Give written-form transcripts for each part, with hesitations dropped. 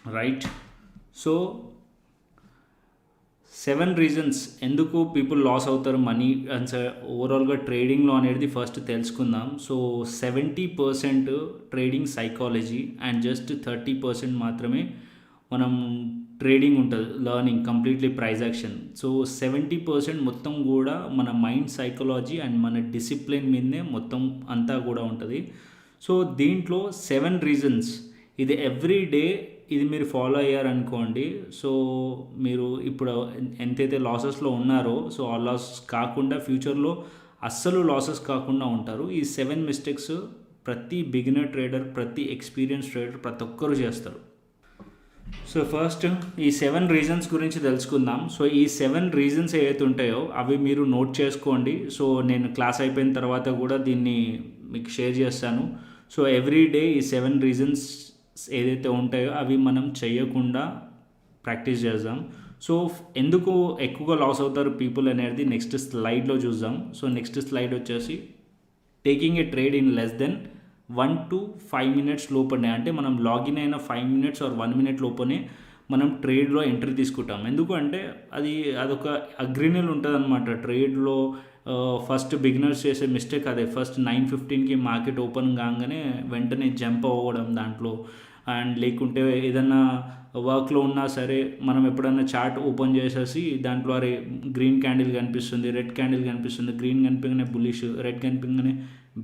Right. So 7 reasons ఎందుకు people loss అవుతారు money and ఓవరాల్గా ట్రేడింగ్లో అనేది ఫస్ట్ తెలుసుకుందాం. So 70% trading psychology and just 30% మాత్రమే మనం ట్రేడింగ్ ఉంటుంది, learning completely price action. So 70% మొత్తం కూడా మన మైండ్ సైకాలజీ అండ్ మన డిసిప్లిన్ మీదనే మొత్తం అంతా కూడా ఉంటుంది. సో దీంట్లో 7 రీజన్స్ ఇది ఎవ్రీ డే ఇది మీరు ఫాలో అయ్యారనుకోండి, సో మీరు ఇప్పుడు ఎంతైతే లాసెస్లో ఉన్నారో సో ఆ లాస్ కాకుండా ఫ్యూచర్లో అస్సలు లాసెస్ కాకుండా ఉంటారు. ఈ 7 మిస్టేక్స్ ప్రతి బిగినర్ ట్రేడర్, ప్రతి ఎక్స్పీరియన్స్ ట్రేడర్ ప్రతి ఒక్కరు చేస్తారు. సో ఫస్ట్ ఈ 7 రీజన్స్ గురించి తెలుసుకుందాం. సో ఈ 7 రీజన్స్ ఏవైతే ఉంటాయో అవి మీరు నోట్ చేసుకోండి. సో నేను క్లాస్ అయిపోయిన తర్వాత కూడా దీన్ని మీకు షేర్ చేస్తాను. సో ఎవ్రీ డే ఈ 7 రీజన్స్ ఏదైతే ఉంటాయో అవి మనం చేయకుండా ప్రాక్టీస్ చేద్దాం. సో ఎందుకు ఎక్కువగా లాస్ అవుతారు పీపుల్ అనేది నెక్స్ట్ స్లైడ్లో చూద్దాం. సో నెక్స్ట్ స్లైడ్ వచ్చేసి taking a trade in less then 1 to 5 minutes లోపనే, అంటే మనం లాగిన్ అయిన 5 minutes ఆర్ 1 minute లోపనే మనం ట్రేడ్లో ఎంట్రీ తీసుకుంటాం. ఎందుకు అంటే అదొక అగ్రినల్ ఉంటుంది అనమాట ట్రేడ్లో. ఫస్ట్ బిగినర్స్ చేసే మిస్టేక్ అదే. ఫస్ట్ 9:15కి మార్కెట్ ఓపెన్ కాగానే వెంటనే జంప్ అవ్వడం దాంట్లో, అండ్ లేకుంటే ఏదన్నా వర్క్లో ఉన్నా సరే మనం ఎప్పుడన్నా చార్ట్ ఓపెన్ చేసేసి దాంట్లో అరే గ్రీన్ క్యాండిల్ కనిపిస్తుంది, రెడ్ క్యాండిల్ కనిపిస్తుంది, గ్రీన్ కనిపించగానే బులిష్, రెడ్ కనిపించగానే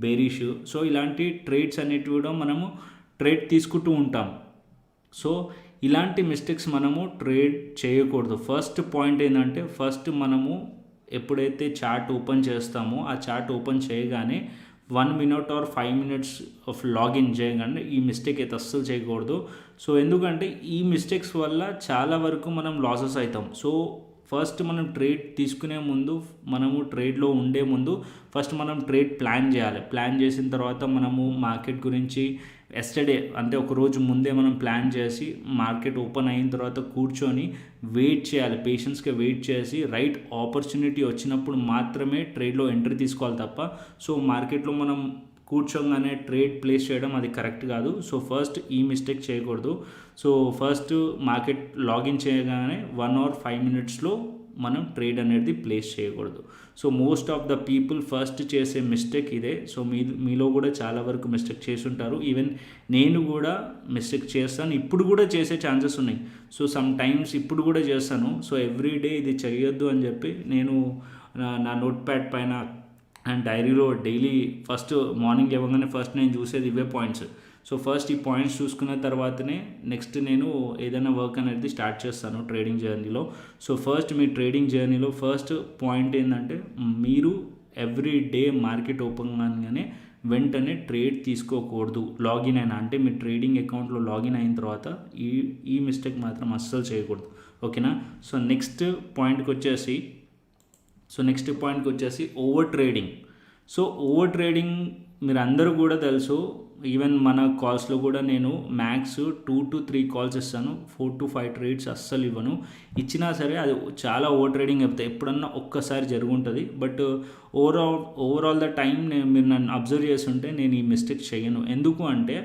బేరిష్. సో ఇలాంటి ట్రేడ్స్ అనేటివి కూడా మనము ట్రేడ్ తీసుకుంటూ ఉంటాం. సో ఇలాంటి మిస్టేక్స్ మనము ట్రేడ్ చేయకూడదు. ఫస్ట్ పాయింట్ ఏంటంటే ఫస్ట్ మనము ఎప్పుడైతే చార్ట్ ఓపెన్ చేస్తామో ఆ చార్ట్ ఓపెన్ చేయగానే 1 minute or 5 minutes of login చేయగానే ఈ మిస్టేక్ అయితే అస్సలు చేయకూడదు. సో ఎందుకంటే ఈ మిస్టేక్స్ వల్ల చాలా వరకు మనం లాసెస్ అవుతాం. సో ఫస్ట్ మనం ట్రేడ్ తీసుకునే ముందు, మనము ట్రేడ్లో ఉండే ముందు ఫస్ట్ మనం ట్రేడ్ ప్లాన్ చేయాలి. ప్లాన్ చేసిన తర్వాత మనము మార్కెట్ గురించి ఎస్టర్డే అంటే ఒక రోజు ముందే మనం ప్లాన్ చేసి మార్కెట్ ఓపెన్ అయిన తర్వాత కూర్చొని వెయిట్ చేయాలి, పేషెన్స్గా వెయిట్ చేసి రైట్ ఆపర్చునిటీ వచ్చినప్పుడు మాత్రమే ట్రేడ్లో ఎంట్రీ తీసుకోవాలి తప్ప సో మార్కెట్లో మనం కూర్చోగానే ట్రేడ్ ప్లేస్ చేయడం అది కరెక్ట్ కాదు. సో ఫస్ట్ ఈ మిస్టేక్ చేయకూడదు. సో ఫస్ట్ మార్కెట్ లాగిన్ చేయగానే 1 or 5 minutesలో మనం ట్రేడ్ అనేది ప్లేస్ చేయకూడదు. So most of the people first చేసే మిస్టేక్ ఇదే. సో మీలో కూడా చాలా వరకు మిస్టేక్ చేసి ఉంటారు. ఈవెన్ నేను కూడా మిస్టేక్ చేస్తాను, ఇప్పుడు కూడా చేసే ఛాన్సెస్ ఉన్నాయి. సో సమ్ టైమ్స్ ఇప్పుడు కూడా చేస్తాను. సో ఎవ్రీ డే ఇది చేయొద్దు అని చెప్పి నేను నా నోట్ ప్యాడ్ పైన అండ్ డైరీలో డైలీ ఫస్ట్ మార్నింగ్ ఇవ్వగానే ఫస్ట్ నేను చూసేది ఇవే పాయింట్స్. సో ఫస్ట్ ఈ పాయింట్స్ చూసుకున్న తర్వాతనే నెక్స్ట్ నేను ఏదైనా వర్క్ అనేది స్టార్ట్ చేస్తాను ట్రేడింగ్ జర్నీలో. సో ఫస్ట్ మీ ట్రేడింగ్ జర్నీలో ఫస్ట్ పాయింట్ ఏంటంటే మీరు ఎవ్రీ డే మార్కెట్ ఓపెన్ కాగానే వెంటనే ట్రేడ్ తీసుకోకూడదు. లాగిన్ అయినా అంటే మీ ట్రేడింగ్ అకౌంట్లో లాగిన్ అయిన తర్వాత ఈ మిస్టేక్ మాత్రం అస్సలు చేయకూడదు. ఓకేనా. సో నెక్స్ట్ పాయింట్కి వచ్చేసి over trading. So over trading మీరు అందరూ కూడా తెలుసు. ఈవెన్ మన కాల్స్లో కూడా నేను మ్యాక్స్ 2 to 3 కాల్స్ ఇస్తాను, 4 to 5 ట్రేడ్స్ అస్సలు ఇవ్వను. ఇచ్చినా సరే అది చాలా ఓవర్ ట్రేడింగ్ చెప్తాయి, ఎప్పుడన్నా ఒక్కసారి జరుగుంటుంది. బట్ ఓవరాల్ ద టైం మీరు నన్ను అబ్జర్వ్ చేస్తుంటే నేను ఈ మిస్టేక్ చేయను. ఎందుకు అంటే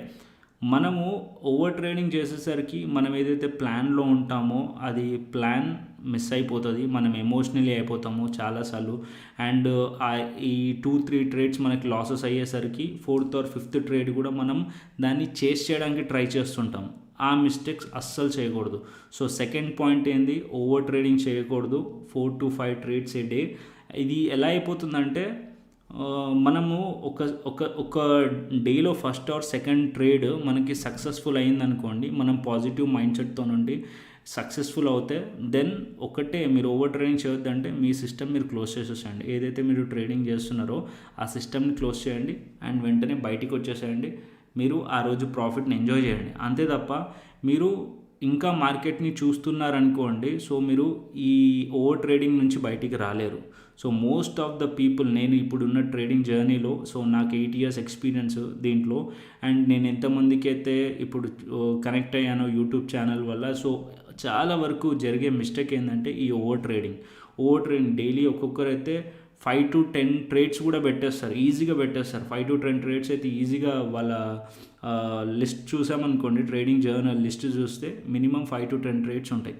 మనము ఓవర్ ట్రేడింగ్ చేసేసరికి మనం ఏదైతే ప్లాన్లో ఉంటామో అది ప్లాన్ మిస్ అయిపోతుంది, మనం ఎమోషనలీ అయిపోతాము చాలాసార్లు. అండ్ ఈ 2-3 ట్రేడ్స్ మనకి లాసెస్ అయ్యేసరికి 4th or 5th ట్రేడ్ కూడా మనం దాన్ని చేస్ చేయడానికి ట్రై చేస్తుంటాం. ఆ మిస్టేక్స్ అస్సలు చేయకూడదు. సో సెకండ్ పాయింట్ ఏంది, ఓవర్ ట్రేడింగ్ చేయకూడదు. 4 to 5 ట్రేడ్స్ ఏ డే. ఇది ఎలా అయిపోతుందంటే మనము ఒక డేలో ఫస్ట్ ఆర్ సెకండ్ ట్రేడ్ మనకి సక్సెస్ఫుల్ అయిందనుకోండి, మనం పాజిటివ్ మైండ్ సెట్తో నుండి సక్సెస్ఫుల్ అవుతే దెన్ ఒకటే మీరు ఓవర్ ట్రేడింగ్ చేయొద్దంటే మీ సిస్టమ్ మీరు క్లోజ్ చేసేసేయండి. ఏదైతే మీరు ట్రేడింగ్ చేస్తున్నారో ఆ సిస్టమ్ని క్లోజ్ చేయండి అండ్ వెంటనే బయటికి వచ్చేసేయండి. మీరు ఆ రోజు ప్రాఫిట్ని ఎంజాయ్ చేయండి, అంతే తప్ప మీరు ఇంకా మార్కెట్ని చూస్తున్నారనుకోండి సో మీరు ఈ ఓవర్ ట్రేడింగ్ నుంచి బయటికి రాలేరు. So most of the people, నేను ఇప్పుడున్న ట్రేడింగ్ జర్నీలో సో నాకు 8 years ఎక్స్పీరియన్స్ దీంట్లో, అండ్ నేను ఎంతమందికి అయితే ఇప్పుడు కనెక్ట్ అయ్యానో యూట్యూబ్ ఛానల్ వల్ల, సో చాలా వరకు జరిగే మిస్టేక్ ఏంటంటే ఈ ఓవర్ ట్రేడింగ్ డైలీ ఒక్కొక్కరైతే 5 to 10 ట్రేడ్స్ కూడా పెట్టేస్తారు, ఈజీగా పెట్టేస్తారు. 5 to 10 ట్రేడ్స్ అయితే ఈజీగా వాళ్ళ లిస్ట్ చూసామనుకోండి, ట్రేడింగ్ జర్నల్ లిస్ట్ చూస్తే మినిమం 5 to 10 ట్రేడ్స్ ఉంటాయి,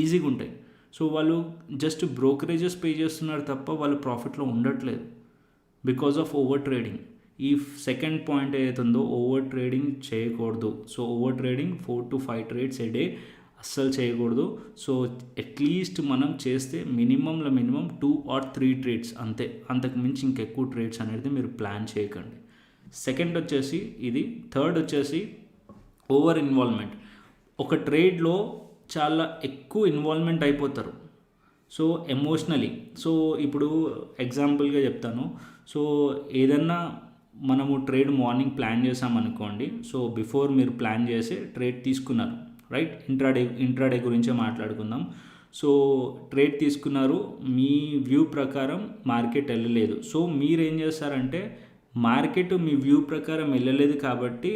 ఈజీగా ఉంటాయి. సో వాళ్ళు జస్ట్ బ్రోకరేజెస్ పే చేస్తున్నారు తప్ప వాళ్ళు ప్రాఫిట్లో ఉండట్లేదు బికాజ్ ఆఫ్ ఓవర్ ట్రేడింగ్. ఈ సెకండ్ పాయింట్ ఏదైతుందో ఓవర్ ట్రేడింగ్ చేయకూడదు. So over trading 4 to 5 trades A day అస్సలు చేయకూడదు. సో అట్లీస్ట్ మనం చేస్తే మినిమం 2 or 3 ట్రేడ్స్ అంతే, అంతకు మించి ఇంకెక్కువ ట్రేడ్స్ అనేది మీరు ప్లాన్ చేయకండి. సెకండ్ వచ్చేసి ఇది. థర్డ్ వచ్చేసి ఓవర్ ఇన్వాల్వ్మెంట్. ఒక ట్రేడ్లో చాలా ఎక్కువ ఇన్వాల్వ్మెంట్ అయిపోతారు, సో ఎమోషనలీ. సో ఇప్పుడు ఎగ్జాంపుల్గా చెప్తాను. సో ఏదన్నా మనము ట్రేడ్ మార్నింగ్ ప్లాన్ చేసామనుకోండి, సో బిఫోర్ మీరు ప్లాన్ చేసి ట్రేడ్ తీసుకున్నారు, రైట్? ఇంట్రాడే గురించే మాట్లాడుకుందాం. సో ట్రేడ్ తీసుకున్నారు, మీ వ్యూ ప్రకారం మార్కెట్ వెళ్ళలేదు. సో మీరు ఏం చేస్తారంటే, మార్కెట్ మీ వ్యూ ప్రకారం వెళ్ళలేదు కాబట్టి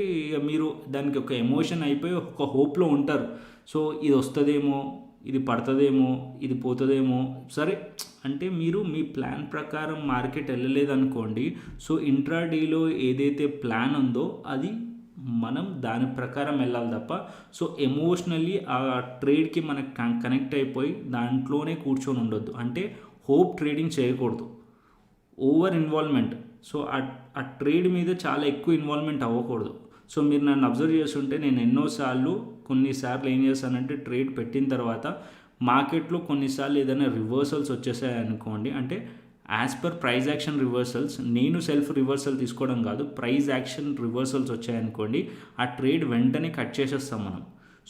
మీరు దానికి ఒక ఎమోషన్ అయిపోయి ఒక హోప్లో ఉంటారు. సో ఇది వస్తుందేమో, ఇది పడుతుందేమో, ఇది పోతుందేమో, సరే అంటే మీరు మీ ప్లాన్ ప్రకారం మార్కెట్ వెళ్ళలేదు అనుకోండి. సో ఇంట్రాడేలో ఏదైతే ప్లాన్ ఉందో అది మనం దాని ప్రకారం వెళ్ళాలి తప్ప, సో ఎమోషనల్లీ ఆ ట్రేడ్కి మనకు కనెక్ట్ అయిపోయి దాంట్లోనే కూర్చొని ఉండొద్దు. అంటే హోప్ ట్రేడింగ్ చేయకూడదు, ఓవర్ ఇన్వాల్వ్మెంట్. సో ఆ ట్రేడ్ మీద చాలా ఎక్కువ ఇన్వాల్వ్మెంట్ అవ్వకూడదు. సో మీరు నన్ను అబ్జర్వ్ చేస్తుంటే నేను కొన్నిసార్లు ఏం చేస్తానంటే, ట్రేడ్ పెట్టిన తర్వాత మార్కెట్లో కొన్నిసార్లు ఏదైనా రివర్సల్స్ వచ్చేసాయి అనుకోండి, అంటే as per price action reversals, నేను సెల్ఫ్ రివర్సల్ తీసుకోవడం కాదు, ప్రైజ్ యాక్షన్ రివర్సల్స్ వచ్చాయనుకోండి, ఆ ట్రేడ్ వెంటనే కట్ చేసేస్తాం మనం.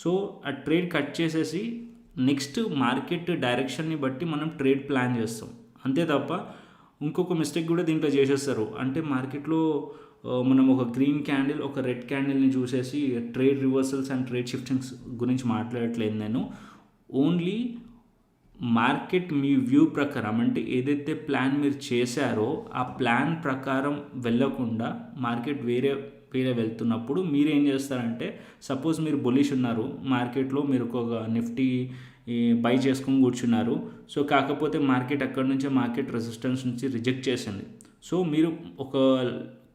సో ఆ ట్రేడ్ కట్ చేసేసి నెక్స్ట్ మార్కెట్ డైరెక్షన్ని బట్టి మనం ట్రేడ్ ప్లాన్ చేస్తాం, అంతే తప్ప. ఇంకొక మిస్టేక్ కూడా దీంట్లో చేసేస్తారు, అంటే మార్కెట్లో మనం ఒక గ్రీన్ క్యాండిల్, ఒక రెడ్ క్యాండిల్ని చూసేసి trade reversals and trade shiftings గురించి మాట్లాడట్లేదు నేను. ఓన్లీ మార్కెట్ మీ వ్యూ ప్రకారం, అంటే ఏదైతే ప్లాన్ మీరు చేశారో ఆ ప్లాన్ ప్రకారం వెళ్ళకుండా మార్కెట్ వేరే వెళ్తున్నప్పుడు మీరు ఏం చేస్తారంటే, సపోజ్ మీరు బులిష్ ఉన్నారు మార్కెట్లో, మీరు ఒక నిఫ్టీ బై చేసుకొని కూర్చున్నారు. సో కాకపోతే మార్కెట్ అక్కడి నుంచే మార్కెట్ రెసిస్టెన్స్ నుంచి రిజెక్ట్ చేసింది. సో మీరు ఒక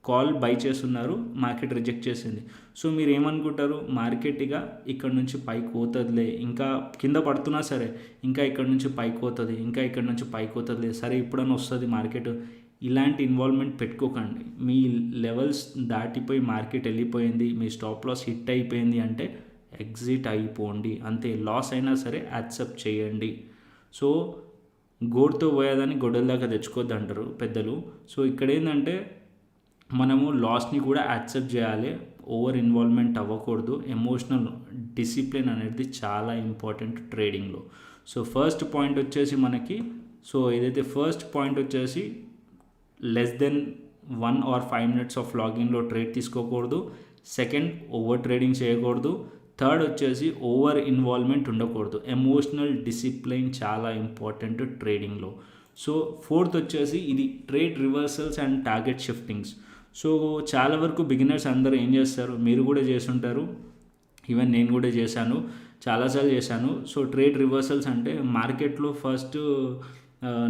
కాల్ బై చేస్తున్నారు, మార్కెట్ రిజెక్ట్ చేసింది. సో మీరు ఏమనుకుంటారు, మార్కెట్ ఇక ఇక్కడ నుంచి పైకి పోతుందిలే, ఇంకా కింద పడుతున్నా సరే ఇంకా ఇక్కడ నుంచి పైకి పోతుంది, ఇంకా ఇక్కడ నుంచి పైకి పోతుందిలే, సరే ఇప్పుడన్నా వస్తుంది మార్కెట్. ఇలాంటి ఇన్వాల్వ్మెంట్ పెట్టుకోకండి. మీ లెవెల్స్ దాటిపోయి మార్కెట్ వెళ్ళిపోయింది, మీ స్టాప్ లాస్ హిట్ అయిపోయింది అంటే ఎగ్జిట్ అయిపోండి, అంతే. లాస్ అయినా సరే యాక్సెప్ట్ చేయండి. సో గోడుతో పోయేదాన్ని గొడవల దాకా తెచ్చుకోవద్దు అంటారు పెద్దలు. సో ఇక్కడ ఏంటంటే మనము లాస్ని కూడా యాక్సెప్ట్ చేయాలి, ఓవర్ ఇన్వాల్వ్మెంట్ అవ్వకూడదు. ఎమోషనల్ డిసిప్లిన్ అనేది చాలా ఇంపార్టెంట్ ట్రేడింగ్లో. సో ఫస్ట్ పాయింట్ వచ్చేసి మనకి, సో ఏదైతే ఫస్ట్ పాయింట్ వచ్చేసి less then 1 or 5 minutes of లాగిన్లో ట్రేడ్ తీసుకోకూడదు. సెకండ్, ఓవర్ ట్రేడింగ్ చేయకూడదు. థర్డ్ వచ్చేసి ఓవర్ ఇన్వాల్వ్మెంట్ ఉండకూడదు. ఎమోషనల్ డిసిప్లిన్ చాలా ఇంపార్టెంట్ ట్రేడింగ్లో. సో ఫోర్త్ వచ్చేసి ఇది trade reversals and target shiftings. So చాలా వరకు బిగినర్స్ అందరూ ఏం చేస్తారు, మీరు కూడా చేస్తుంటారు, ఈవెన్ నేను కూడా చేశాను, చాలాసార్లు చేశాను. సో ట్రేడ్ రివర్సల్స్ అంటే మార్కెట్లో ఫస్ట్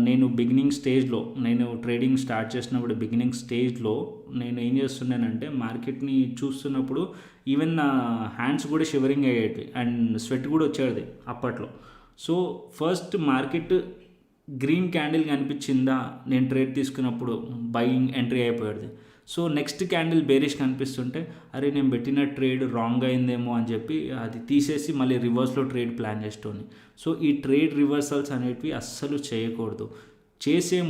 నేను బిగినింగ్ స్టేజ్లో, నేను ట్రేడింగ్ స్టార్ట్ చేసినప్పుడు బిగినింగ్ స్టేజ్లో నేను ఏం చేస్తున్నానంటే, మార్కెట్ని చూస్తున్నప్పుడు ఈవెన్ నా హ్యాండ్స్ కూడా షివరింగ్ అయ్యేవి అండ్ స్వెట్ కూడా వచ్చేది అప్పట్లో. So first market green candle కనిపించిందా, నేను ట్రేడ్ తీసుకున్నప్పుడు బయింగ్ ఎంట్రీ అయిపోయేది. సో నెక్స్ట్ క్యాండిల్ బేరిష్ కనిపిస్తుంటే, అరే నేను పెట్టిన ట్రేడ్ రాంగ్ అయిందేమో అని చెప్పి అది తీసేసి మళ్ళీ రివర్స్లో ట్రేడ్ ప్లాన్ చేస్తుంది. సో ఈ ట్రేడ్ రివర్సల్స్ అనేటివి అస్సలు చేయకూడదు. చేసే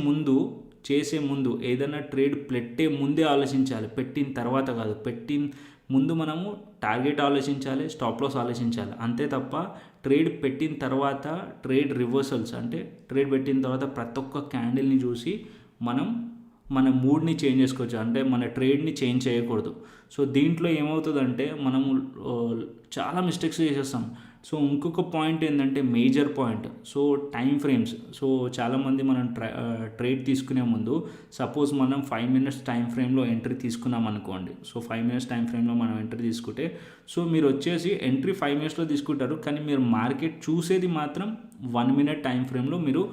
ముందు ఏదైనా ట్రేడ్ పెట్టే ముందే ఆలోచించాలి, పెట్టిన తర్వాత కాదు. పెట్టిన ముందు మనము టార్గెట్ ఆలోచించాలి, స్టాప్ లాస్ ఆలోచించాలి, అంతే తప్ప ట్రేడ్ పెట్టిన తర్వాత ట్రేడ్ రివర్సల్స్ అంటే ట్రేడ్ పెట్టిన తర్వాత ప్రతి ఒక్క క్యాండిల్ని చూసి మన మూడ్ని చేంజ్ చేసుకోవచ్చు, అంటే మన ట్రేడ్ని చేంజ్ చేయకూడదు. సో దీంట్లో ఏమవుతుందంటే మనము చాలా మిస్టేక్స్ చేసేస్తాం. సో ఇంకొక పాయింట్ ఏంటంటే major point, so time frames. So చాలామంది మనం ట్రేడ్ తీసుకునే ముందు సపోజ్ మనం 5 minutes టైం ఫ్రేమ్లో ఎంట్రీ తీసుకున్నాం అనుకోండి. సో 5 minutes టైం ఫ్రేమ్లో మనం ఎంట్రీ తీసుకుంటే, సో మీరు వచ్చేసి ఎంట్రీ 5 minutesలో తీసుకుంటారు, కానీ మీరు మార్కెట్ చూసేది మాత్రం 1 minute టైం ఫ్రేమ్లో మీరు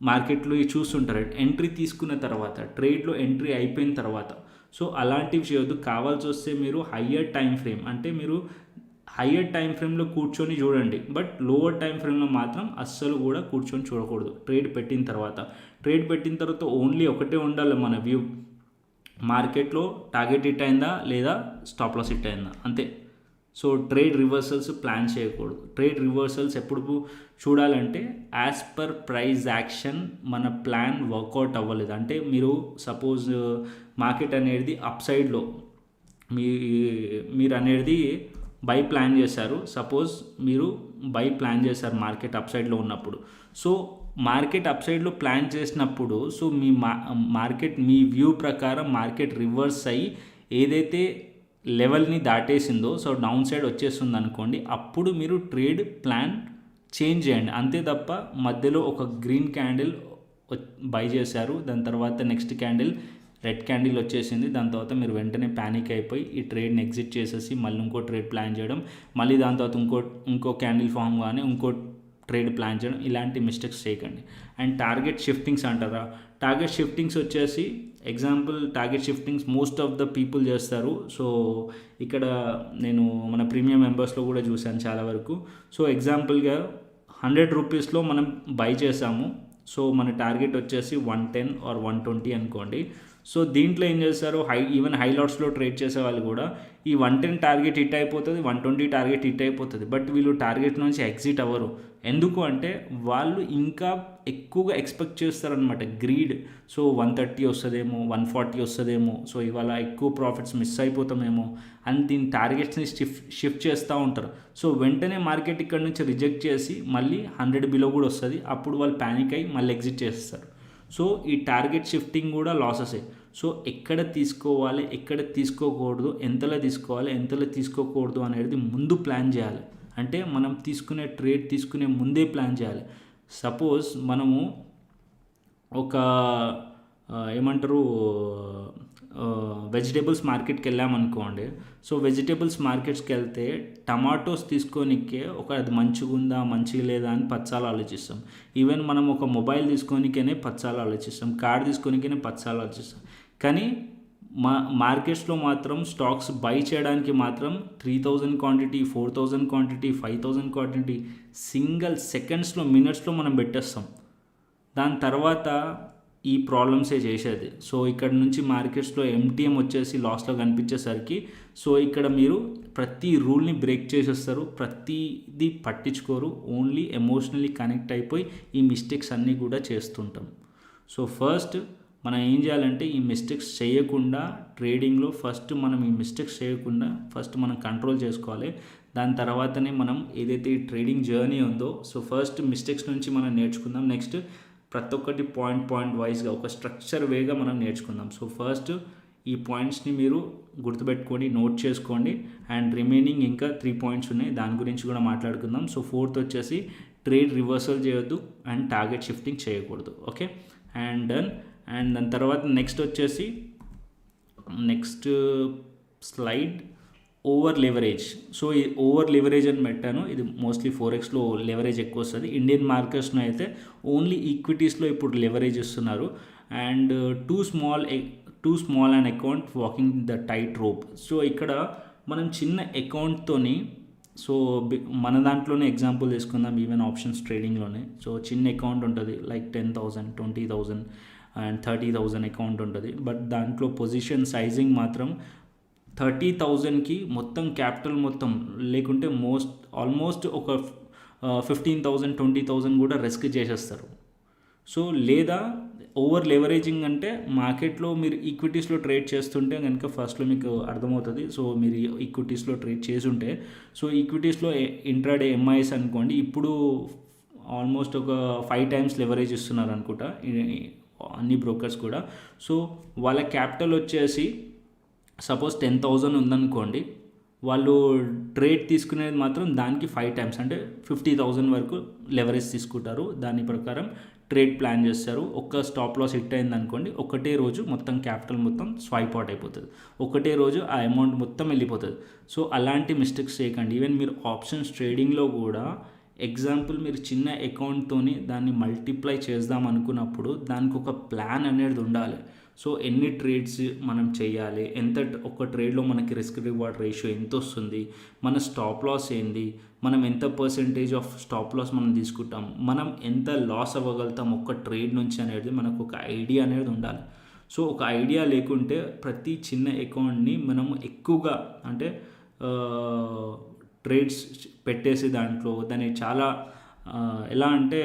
మార్కెట్లో చూస్తుంటారు ఎంట్రీ తీసుకున్న తర్వాత, ట్రేడ్లో ఎంట్రీ అయిపోయిన తర్వాత. సో అలాంటివి చేయొద్దు. కావాల్సి వస్తే మీరు హయ్యర్ టైం ఫ్రేమ్, అంటే మీరు హయ్యర్ టైం ఫ్రేమ్లో కూర్చొని చూడండి, బట్ లోవర్ టైం ఫ్రేమ్లో మాత్రం అస్సలు కూడా కూర్చొని చూడకూడదు. ట్రేడ్ పెట్టిన తర్వాత ఓన్లీ ఒకటే ఉండాలి మన వ్యూ, మార్కెట్లో టార్గెట్ హిట్ అయిందా లేదా స్టాప్ లాస్ హిట్ అయిందా, అంతే. సో ట్రేడ్ రివర్సల్స్ ప్లాన్ చేయకూడదు. ట్రేడ్ రివర్సల్స్ ఎప్పుడు చూడాలంటే యాజ్ పర్ ప్రైస్ యాక్షన్ మన ప్లాన్ వర్కౌట్ అవ్వలేదు అంటే, మీరు సపోజ్ మార్కెట్ అనేది అప్ సైడ్లో మీరు అనేది బై ప్లాన్ చేశారు, సపోజ్ మీరు బై ప్లాన్ చేశారు మార్కెట్ అప్ సైడ్లో ఉన్నప్పుడు. సో మార్కెట్ అప్ సైడ్లో ప్లాన్ చేసినప్పుడు సో మీ మార్కెట్ మీ వ్యూ ప్రకారం మార్కెట్ రివర్స్ అయ్యి ఏదైతే లెవెల్ని దాటేసిందో సో డౌన్ సైడ్ వచ్చేస్తుంది అనుకోండి, అప్పుడు మీరు ట్రేడ్ ప్లాన్ చేంజ్ చేయండి, అంతే తప్ప మధ్యలో ఒక గ్రీన్ క్యాండిల్ బై చేశారు, దాని తర్వాత నెక్స్ట్ క్యాండిల్ రెడ్ క్యాండిల్ వచ్చేసింది, దాని తర్వాత మీరు వెంటనే ప్యానిక్ అయిపోయి ఈ ట్రేడ్ని ఎగ్జిట్ చేసేసి మళ్ళీ ఇంకో ట్రేడ్ ప్లాన్ చేయడం, మళ్ళీ దాని తర్వాత ఇంకో క్యాండిల్ ఫామ్ కానీ ఇంకో ట్రేడ్ ప్లాన్ చేయడం, ఇలాంటి మిస్టేక్స్ చేయకండి. అండ్ టార్గెట్ షిఫ్టింగ్స్ అంటారా, టార్గెట్ షిఫ్టింగ్స్ వచ్చేసి example target shiftings most of the people చేస్తారు. సో ఇక్కడ నేను మన ప్రీమియం మెంబర్స్లో కూడా చూశాను చాలా వరకు. సో ఎగ్జాంపుల్గా 100 రూపీస్లో మనం బై చేసాము, సో మన టార్గెట్ వచ్చేసి 110 ఆర్ 120 అనుకోండి. సో దీంట్లో ఏం చేస్తారు, ఈవెన్ హై లాట్స్లో ట్రేడ్ చేసే వాళ్ళు కూడా ఈ 110 టార్గెట్ హిట్ అయిపోతుంది, 120 టార్గెట్ హిట్ అయిపోతుంది, బట్ వీళ్ళు టార్గెట్ నుంచి ఎగ్జిట్ అవ్వరు. ఎందుకు అంటే వాళ్ళు ఇంకా ఎక్కువగా ఎక్స్పెక్ట్ చేస్తారనమాట, గ్రీడ్. సో 130 వస్తుందేమో, 140 వస్తుందేమో, సో ఇవాళ ఎక్కువ ప్రాఫిట్స్ మిస్ అయిపోతామేమో అని దీని టార్గెట్స్ని షిఫ్ట్ చేస్తూ ఉంటారు. సో వెంటనే మార్కెట్ ఇక్కడ నుంచి రిజెక్ట్ చేసి మళ్ళీ 100 బిలో కూడా వస్తుంది, అప్పుడు వాళ్ళు ప్యానిక్ అయ్యి మళ్ళీ ఎగ్జిట్ చేస్తారు. సో ఈ టార్గెట్ షిఫ్టింగ్ కూడా లాసెసే. సో ఎక్కడ తీసుకోవాలి, ఎక్కడ తీసుకోకూడదు, ఎంతలో తీసుకోవాలి, ఎంతలో తీసుకోకూడదు అనేది ముందు ప్లాన్ చేయాలి. అంటే మనం ట్రేడ్ తీసుకునే ముందే ప్లాన్ చేయాలి. సపోజ్ మనము ఒక ఏమంటారు వెజిటేబుల్స్ మార్కెట్కి వెళ్ళామనుకోండి. సో వెజిటేబుల్స్ మార్కెట్స్కి వెళ్తే టమాటోస్ తీసుకోనికే అది మంచిగా ఉందా మంచిగా లేదా అని పచ్చాలు ఆలోచిస్తాం. ఈవెన్ మనం ఒక మొబైల్ తీసుకోనికేనే పచ్చాలు ఆలోచిస్తాం, కార్ తీసుకోనికేనే పచ్చాలు ఆలోచిస్తాం. కానీ మార్కెట్స్లో మాత్రం స్టాక్స్ బై చేయడానికి మాత్రం 3000 క్వాంటిటీ, 4000 క్వాంటిటీ, 5000 క్వాంటిటీ సింగిల్ సెకండ్స్లో మినిట్స్లో మనం పెట్టేస్తాం. దాని తర్వాత ఈ ప్రాబ్లమ్సే చేసేది. సో ఇక్కడ నుంచి మార్కెట్స్లో MTM వచ్చేసి లాస్లో కనిపించేసరికి సో ఇక్కడ మీరు ప్రతి రూల్ని బ్రేక్ చేసేస్తారు, ప్రతిదీ పట్టించుకోరు, ఓన్లీ ఎమోషనల్లీ కనెక్ట్ అయిపోయి ఈ మిస్టేక్స్ అన్నీ కూడా చేస్తుంటాం. సో ఫస్ట్ మనం ఏం చేయాలంటే ఈ మిస్టేక్స్ చేయకుండా ట్రేడింగ్లో మనం ఈ మిస్టేక్స్ చేయకుండా మనం కంట్రోల్ చేసుకోవాలి. దాని తర్వాతనే మనం ఏదైతే ఈ ట్రేడింగ్ జర్నీ ఉందో సో ఫస్ట్ మిస్టేక్స్ నుంచి మనం నేర్చుకుందాం. నెక్స్ట్ ప్రతి ఒక్కటి పాయింట్ వైజ్గా ఒక స్ట్రక్చర్ వేగా మనం నేర్చుకుందాం. సో ఫస్ట్ ఈ పాయింట్స్ని మీరు గుర్తుపెట్టుకోండి, నోట్ చేసుకోండి. అండ్ రిమైనింగ్ ఇంకా 3 పాయింట్స్ ఉన్నాయి, దాని గురించి కూడా మాట్లాడుకుందాం. సో 4th వచ్చేసి ట్రేడ్ రివర్సల్ చేయొద్దు అండ్ టార్గెట్ షిఫ్టింగ్ చేయకూడదు. ఓకే, అండ్ దాని తర్వాత next slide over leverage. So ఈ ఓవర్ లెవరేజ్ అని పెట్టాను, ఇది మోస్ట్లీ ఫోరెక్స్లో లెవరేజ్ ఎక్కువ వస్తుంది. ఇండియన్ మార్కెట్స్లో అయితే ఓన్లీ ఈక్విటీస్లో ఇప్పుడు లెవరేజ్ ఇస్తున్నారు. And two small and account walking the tight rope. So ఇక్కడ మనం చిన్న అకౌంట్తోని సో మన దాంట్లోనే ఎగ్జాంపుల్ తీసుకుందాం, ఈవెన్ ఆప్షన్స్ ట్రేడింగ్లోనే. సో చిన్న అకౌంట్ ఉంటుంది, లైక్ 10,000, 20,000 అండ్ 30,000 అకౌంట్ ఉంటుంది. బట్ దాంట్లో పొజిషన్ సైజింగ్ మాత్రం 30,000కి మొత్తం క్యాపిటల్ మొత్తం లేకుంటే ఆల్మోస్ట్ ఒక 15,000, 20,000 కూడా రిస్క్ చేసేస్తారు. సో లేదా ఓవర్ లెవరేజింగ్ అంటే మార్కెట్లో మీరు ఈక్విటీస్లో ట్రేడ్ చేస్తుంటే కనుక ఫస్ట్లో మీకు అర్థమవుతుంది. సో మీరు ఈక్విటీస్లో ట్రేడ్ చేసుంటే సో ఈక్విటీస్లో ఇంట్రాడే MIS అనుకోండి, ఇప్పుడు ఆల్మోస్ట్ ఒక 5 times లెవరేజ్ ఇస్తున్నారు అనుకుంటా అన్ని బ్రోకర్స్ కూడా. సో వాళ్ళ క్యాపిటల్ వచ్చేసి సపోజ్ 10,000 ఉందనుకోండి, వాళ్ళు ట్రేడ్ తీసుకునేది మాత్రం దానికి 5 times అంటే 50,000 వరకు లెవరేజ్ తీసుకుంటారు. దాని ప్రకారం ట్రేడ్ ప్లాన్ చేస్తారు. ఒక్క స్టాప్ లాస్ హిట్ అయింది అనుకోండి, ఒకటే రోజు మొత్తం క్యాపిటల్ మొత్తం స్వైప్ అవుట్ అయిపోతుంది, ఒకటే రోజు ఆ అమౌంట్ మొత్తం వెళ్ళిపోతుంది. సో అలాంటి మిస్టేక్స్ చేయకండి. ఈవెన్ మీరు ఆప్షన్స్ ట్రేడింగ్లో కూడా ఎగ్జాంపుల్ మీరు చిన్న అకౌంట్తోని దాన్ని మల్టిప్లై చేద్దాం అనుకున్నప్పుడు దానికి ఒక ప్లాన్ అనేది ఉండాలి. సో ఎన్ని ట్రేడ్స్ మనం చేయాలి, ఒక ట్రేడ్లో మనకి రిస్క్ రివార్డ్ రేషియో ఎంత వస్తుంది, మన స్టాప్ లాస్ ఏంది, మనం ఎంత పర్సెంటేజ్ ఆఫ్ స్టాప్ లాస్ మనం తీసుకుంటాం, మనం ఎంత లాస్ అవ్వగలుగుతాం ఒక్క ట్రేడ్ నుంచి అనేది మనకు ఒక ఐడియా అనేది ఉండాలి. సో ఒక ఐడియా లేకుంటే ప్రతి చిన్న అకౌంట్ని మనం ఎక్కువగా అంటే ట్రేడ్స్ పెట్టేసి దాన్ని చాలా ఎలా అంటే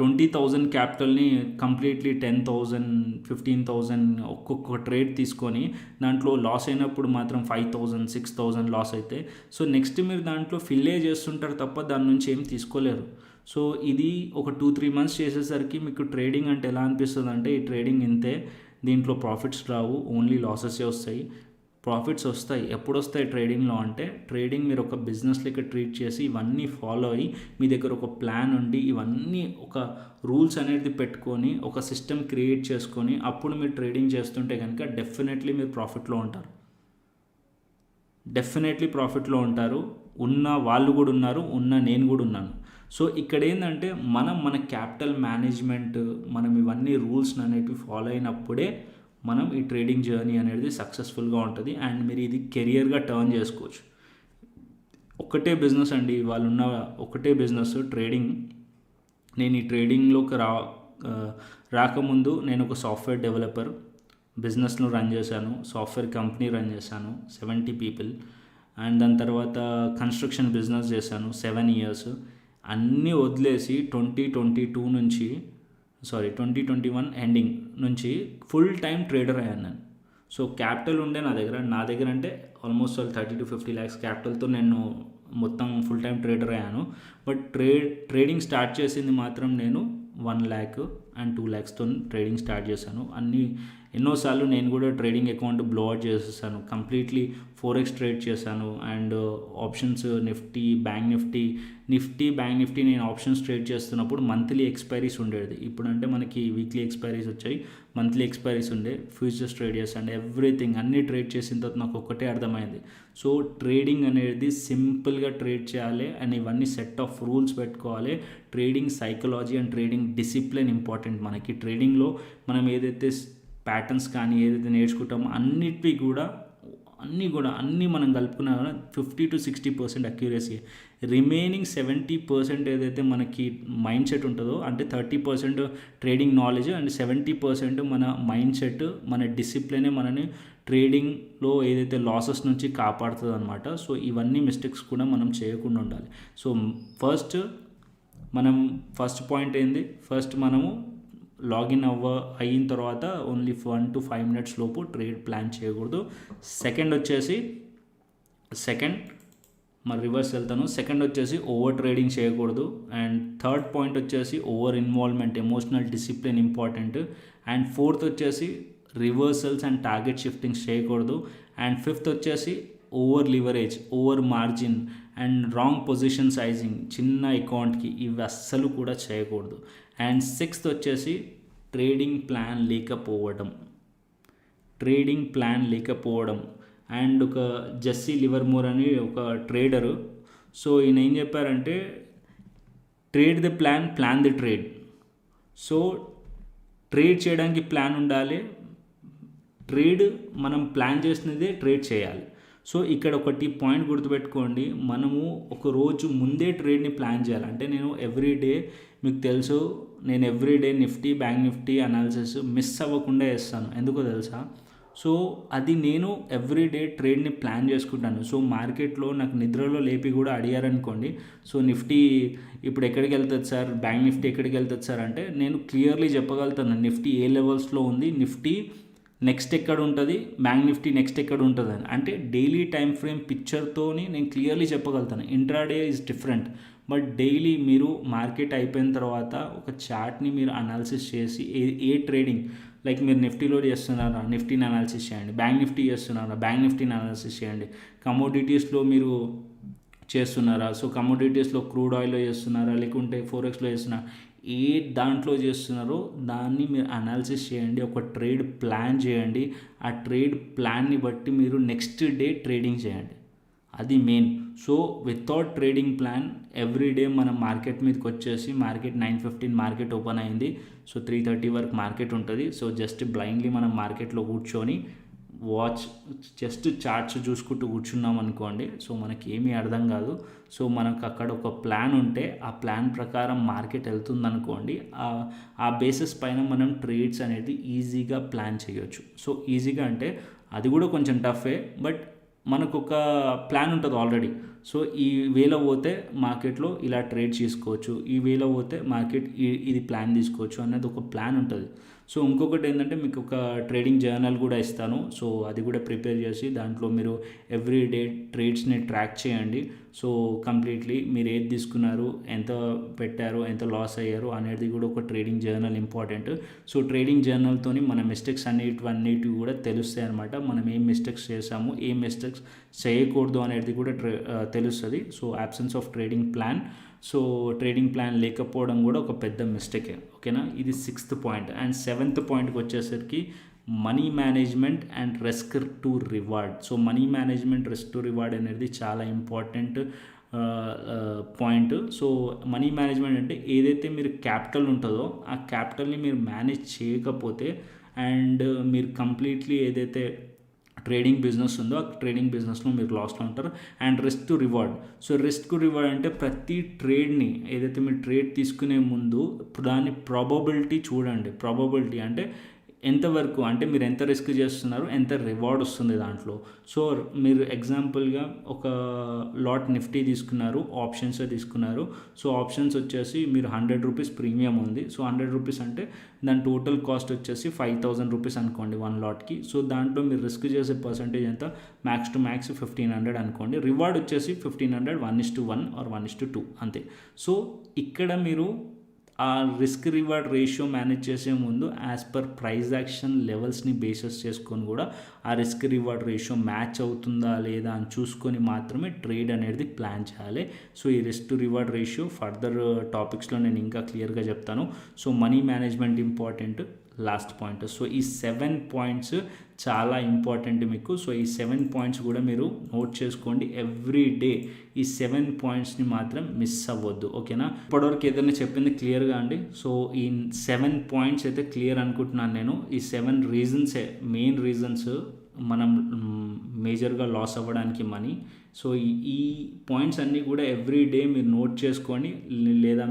20,000 క్యాపిటల్ని కంప్లీట్లీ 10,000 15,000 ఒక్కొక్క ట్రేడ్ తీసుకొని దాంట్లో లాస్ అయినప్పుడు మాత్రం 5,000 6,000 లాస్ అయితే సో నెక్స్ట్ మీరు దాంట్లో ఫిల్లే చేస్తుంటారు తప్ప దాని నుంచి ఏం తీసుకోలేరు. సో ఇది ఒక 2-3 మంత్స్ చేసేసరికి మీకు ట్రేడింగ్ అంటే ఎలా అనిపిస్తుంది అంటే ఈ ట్రేడింగ్ ఇంతే, దీంట్లో ప్రాఫిట్స్ రావు, ఓన్లీ లాసెసే వస్తాయి. ప్రాఫిట్స్ వస్తాయి ఎప్పుడు వస్తాయి ట్రేడింగ్లో అంటే ట్రేడింగ్ మీరు ఒక బిజినెస్ లెక్క ట్రీట్ చేసి ఇవన్నీ ఫాలో అయ్యి మీ దగ్గర ఒక ప్లాన్ ఉండి ఇవన్నీ ఒక రూల్స్ అనేది పెట్టుకొని ఒక సిస్టమ్ క్రియేట్ చేసుకొని అప్పుడు మీరు ట్రేడింగ్ చేస్తుంటే కనుక డెఫినెట్లీ మీరు ప్రాఫిట్లో ఉంటారు. ఉన్న వాళ్ళు కూడా ఉన్నారు, నేను కూడా ఉన్నాను. సో ఇక్కడ ఏంటంటే మన క్యాపిటల్ మేనేజ్మెంట్ మనం ఇవన్నీ రూల్స్ అనేటివి ఫాలో అయినప్పుడే మనం ఈ ట్రేడింగ్ జర్నీ అనేది సక్సెస్ఫుల్గా ఉంటుంది అండ్ మీరు ఇది కెరియర్గా టర్న్ చేసుకోవచ్చు. ఒకటే బిజినెస్ అండి, ఒకటే బిజినెస్ ట్రేడింగ్. నేను ఈ ట్రేడింగ్లోకి రాకముందు నేను ఒక సాఫ్ట్వేర్ డెవలపర్ బిజినెస్ను రన్ చేశాను, సాఫ్ట్వేర్ కంపెనీ రన్ చేశాను 70 పీపుల్. అండ్ దాని తర్వాత కన్స్ట్రక్షన్ బిజినెస్ చేశాను 7 years. అన్నీ వదిలేసి 2021 ఎండింగ్ నుంచి ఫుల్ టైం ట్రేడర్ అయ్యాను నేను. సో క్యాపిటల్ ఉండే నా దగ్గర అంటే ఆల్మోస్ట్ 30 to 50 lakhs క్యాపిటల్తో నేను మొత్తం ఫుల్ టైం ట్రేడర్ అయ్యాను. బట్ ట్రేడింగ్ స్టార్ట్ చేసింది మాత్రం నేను 1 lakh and 2 lakhsతో ట్రేడింగ్ స్టార్ట్ చేశాను. ఎన్నోసార్లు నేను కూడా ట్రేడింగ్ అకౌంట్ బ్లోఅవుట్ చేసేసాను, కంప్లీట్లీ 4x ట్రేడ్ చేశాను. అండ్ ఆప్షన్స్ బ్యాంక్ నిఫ్టీ నేను ఆప్షన్స్ ట్రేడ్ చేస్తున్నప్పుడు మంత్లీ ఎక్స్పైరీస్ ఉండేది. ఇప్పుడంటే మనకి వీక్లీ ఎక్స్పైరీస్ వచ్చాయి, మంత్లీ ఎక్స్పైరీస్ ఉండే. ఫ్యూచర్స్ ట్రేడ్ చేస్తాను, ఎవ్రీథింగ్ అన్నీ ట్రేడ్ చేసిన తర్వాత నాకు ఒక్కటే అర్థమైంది. సో ట్రేడింగ్ అనేది సింపుల్గా ట్రేడ్ చేయాలి అండ్ ఇవన్నీ సెట్ ఆఫ్ రూల్స్ పెట్టుకోవాలి. Trading psychology and trading discipline important. మనకి ట్రేడింగ్లో మనం ఏదైతే ప్యాటర్న్స్ కానీ ఏదైతే నేర్చుకుంటామో అన్నీ మనం కలుపుకున్నా 50 to 60% అక్యురసీ. రిమైనింగ్ 70% ఏదైతే మనకి మైండ్ సెట్ ఉంటుందో అంటే 30% ట్రేడింగ్ నాలెడ్జ్ అండ్ 70% మన మైండ్ సెట్, మన డిసిప్లినే మనని ట్రేడింగ్లో ఏదైతే లాసెస్ నుంచి కాపాడుతుంది అనమాట. సో ఇవన్నీ మిస్టేక్స్ కూడా మనం చేయకుండా ఉండాలి. సో ఫస్ట్ పాయింట్ ఏంది, మనము లాగిన్ అయిన తర్వాత ఓన్లీ 1 to 5 minutes లోపు ట్రేడ్ ప్లాన్ చేయకూడదు. సెకండ్ రివర్స్ వెళ్తాను. సెకండ్ వచ్చేసి ఓవర్ ట్రేడింగ్ చేయకూడదు. అండ్ థర్డ్ పాయింట్ వచ్చేసి over involvement, emotional discipline important. And fourth వచ్చేసి రివర్సల్స్ అండ్ టార్గెట్ షిఫ్టింగ్స్ చేయకూడదు. అండ్ ఫిఫ్త్ వచ్చేసి over leverage, over margin and wrong position sizing చిన్న అకౌంట్కి ఇవి అస్సలు కూడా చేయకూడదు. అండ్ సిక్స్త్ వచ్చేసి ట్రేడింగ్ ప్లాన్ లేకపోవడం. అండ్ ఒక జెస్సీ లివర్మోర్ అని ఒక ట్రేడరు, సో ఈయన ఏం చెప్పారంటే trade the plan the trade. So trade చేయడానికి ప్లాన్ ఉండాలి, మనం ప్లాన్ చేసినదే ట్రేడ్ చేయాలి. సో ఇక్కడ ఒకటి పాయింట్ గుర్తుపెట్టుకోండి, మనము ఒక రోజు ముందే ట్రేడ్ని ప్లాన్ చేయాలి. అంటే నేను ఎవ్రీడే, మీకు తెలుసు నేను everyday bank Nifty analysis miss అవ్వకుండా చేస్తాను. ఎందుకో తెలుసా? సో అది నేను ఎవ్రీడే ట్రేడ్ని ప్లాన్ చేసుకుంటాను. సో మార్కెట్లో నాకు నిద్రలో లేపి కూడా అడిగారనుకోండి, సో నిఫ్టీ ఇప్పుడు ఎక్కడికి వెళ్తుంది సార్, బ్యాంక్ నిఫ్టీ ఎక్కడికి వెళ్తుంది సార్ అంటే నేను క్లియర్లీ చెప్పగలుగుతాను నిఫ్టీ ఏ లెవెల్స్లో ఉంది, నిఫ్టీ నెక్స్ట్ ఎక్కడ ఉంటుంది, బ్యాంక్ నిఫ్టీ నెక్స్ట్ ఎక్కడ ఉంటుంది అని. అంటే డైలీ టైం ఫ్రేమ్ పిక్చర్తోని నేను క్లియర్లీ చెప్పగలుగుతాను. Intraday is different, but daily మీరు మార్కెట్ అయిపోయిన తర్వాత ఒక చార్ట్ని మీరు అనాలిసిస్ చేసి ఏ ట్రేడింగ్, లైక్ మీరు నిఫ్టీలో చేస్తున్నారా, నిఫ్టీని అనాలిసిస్ చేయండి. బ్యాంక్ నిఫ్టీ చేస్తున్నారా, బ్యాంక్ నిఫ్టీని అనాలిసిస్ చేయండి. కమోడిటీస్లో మీరు చేస్తున్నారా, సో కమోడిటీస్లో క్రూడ్ ఆయిల్లో చేస్తున్నారా, లేకుంటే ఫోరెక్స్లో చేస్తున్నారా, ఏ దాంట్లో చేస్తున్నారో దాన్ని మీరు అనాలిసిస్ చేయండి, ఒక ట్రేడ్ ప్లాన్ చేయండి. ఆ ట్రేడ్ ప్లాన్ని బట్టి మీరు నెక్స్ట్ డే ట్రేడింగ్ చేయండి, అది main. So without trading plan everyday మనం మార్కెట్ మీదకి వచ్చేసి మార్కెట్ 9:15 మార్కెట్ ఓపెన్ అయింది, సో 3:30 వరకు మార్కెట్ ఉంటుంది. సో జస్ట్ బ్లైండ్లీ మనం మార్కెట్లో కూర్చొని జస్ట్ చార్ట్స్ చూసుకుంటూ కూర్చున్నాం అనుకోండి, సో మనకి ఏమీ అర్థం కాదు. సో మనకు అక్కడ ఒక ప్లాన్ ఉంటే ఆ ప్లాన్ ప్రకారం మార్కెట్ వెళ్తుంది అనుకోండి, ఆ బేసిస్ పైన మనం ట్రేడ్స్ అనేది ఈజీగా ప్లాన్ చేయొచ్చు. సో ఈజీగా అంటే అది కూడా కొంచెం టఫే, బట్ మనకు ఒక ప్లాన్ ఉంటుంది ఆల్రెడీ. సో ఈ వేలో పోతే మార్కెట్లో ఇలా ట్రేడ్ చేసుకోవచ్చు, ఈ వేలో పోతే మార్కెట్ ఇది ప్లాన్ తీసుకోవచ్చు అనేది ఒక ప్లాన్ ఉంటుంది. సో ఇంకొకటి ఏంటంటే మీకు ఒక ట్రేడింగ్ జర్నల్ కూడా ఇస్తాను, సో అది కూడా ప్రిపేర్ చేసి దాంట్లో మీరు ఎవ్రీ డే ట్రేడ్స్ని ట్రాక్ చేయండి. సో కంప్లీట్లీ మీరు ఏది తీసుకున్నారు, ఎంత పెట్టారు, ఎంత లాస్ అయ్యారు అనేది కూడా ఒక trading journal important. So trading జర్నల్తో మన మిస్టేక్స్ అన్నిటివి కూడా తెలుస్తాయి అనమాట. మనం ఏం మిస్టేక్స్ చేసాము, ఏం మిస్టేక్స్ చేయకూడదు అనేది కూడా తెలుస్తుంది. So absence of trading plan, so trading plan లేకపోవడం కూడా ఒక పెద్ద మిస్టేకే. ఓకేనా, ఇది 6th పాయింట్. అండ్ 7th పాయింట్కి వచ్చేసరికి money management and risk to reward. So money management, risk to reward అనేది చాలా important point. So money management అంటే ఏదైతే మీరు క్యాపిటల్ ఉంటుందో ఆ క్యాపిటల్ని మీరు మేనేజ్ చేయకపోతే అండ్ మీరు కంప్లీట్లీ ఏదైతే ట్రేడింగ్ బిజినెస్ ఉందో ఆ ట్రేడింగ్ బిజినెస్లో మీరు లాస్లో ఉంటారు. And risk to reward. So risk to reward అంటే ప్రతి ట్రేడ్ని ఏదైతే మీరు ట్రేడ్ తీసుకునే ముందు దాని ప్రాబబిలిటీ చూడండి. ప్రాబబిలిటీ అంటే ఎంతవరకు, అంటే మీరు ఎంత రిస్క్ చేస్తున్నారు, ఎంత రివార్డ్ వస్తుంది దాంట్లో. సో మీరు ఎగ్జాంపుల్గా ఒక లాట్ నిఫ్టీ తీసుకున్నారు, ఆప్షన్స్ తీసుకున్నారు. సో ఆప్షన్స్ వచ్చేసి మీరు 100 రూపీస్ ప్రీమియం ఉంది. సో 100 రూపీస్ అంటే దాని టోటల్ కాస్ట్ వచ్చేసి 5,000 రూపీస్ అనుకోండి వన్ లాట్కి. సో దాంట్లో మీరు రిస్క్ చేసే పర్సంటేజ్ ఎంత, మ్యాక్స్ టు మ్యాక్స్ 1,500 అనుకోండి. రివార్డ్ వచ్చేసి 1,500, 1:1 ఆర్ 1:2 అంతే. సో ఇక్కడ మీరు ఆ రిస్క్ రివార్డ్ రేషియో మేనేజ్ చేసే ముందు యాజ్ పర్ ప్రైస్ యాక్షన్ లెవెల్స్ని బేసెస్ చేసుకొని కూడా ఆ రిస్క్ రివార్డ్ రేషియో మ్యాచ్ అవుతుందా లేదా అని చూసుకొని మాత్రమే ట్రేడ్ అనేది ప్లాన్ చేయాలి. సో ఈ risk to reward ratio further టాపిక్స్లో నేను ఇంకా క్లియర్గా చెప్తాను. So money management important, last point. So ఈ 7 పాయింట్స్ చాలా ఇంపార్టెంట్ మీకు. సో ఈ 7 పాయింట్స్ కూడా మీరు నోట్ చేసుకోండి ఎవ్రీ డే. ఈ 7 పాయింట్స్ని మాత్రం మిస్ అవ్వద్దు. ఓకేనా, ఇప్పటివరకు ఏదైనా చెప్పింది క్లియర్గా అండి. సో ఈ 7 పాయింట్స్ అయితే క్లియర్ అనుకుంటున్నాను నేను. ఈ 7 రీజన్సే మెయిన్ రీజన్స్ మనం మేజర్గా లాస్ అవ్వడానికి మనీ. సో ఈ పాయింట్స్ అన్నీ కూడా ఎవ్రీ డే మీరు నోట్ చేసుకొని, లేదా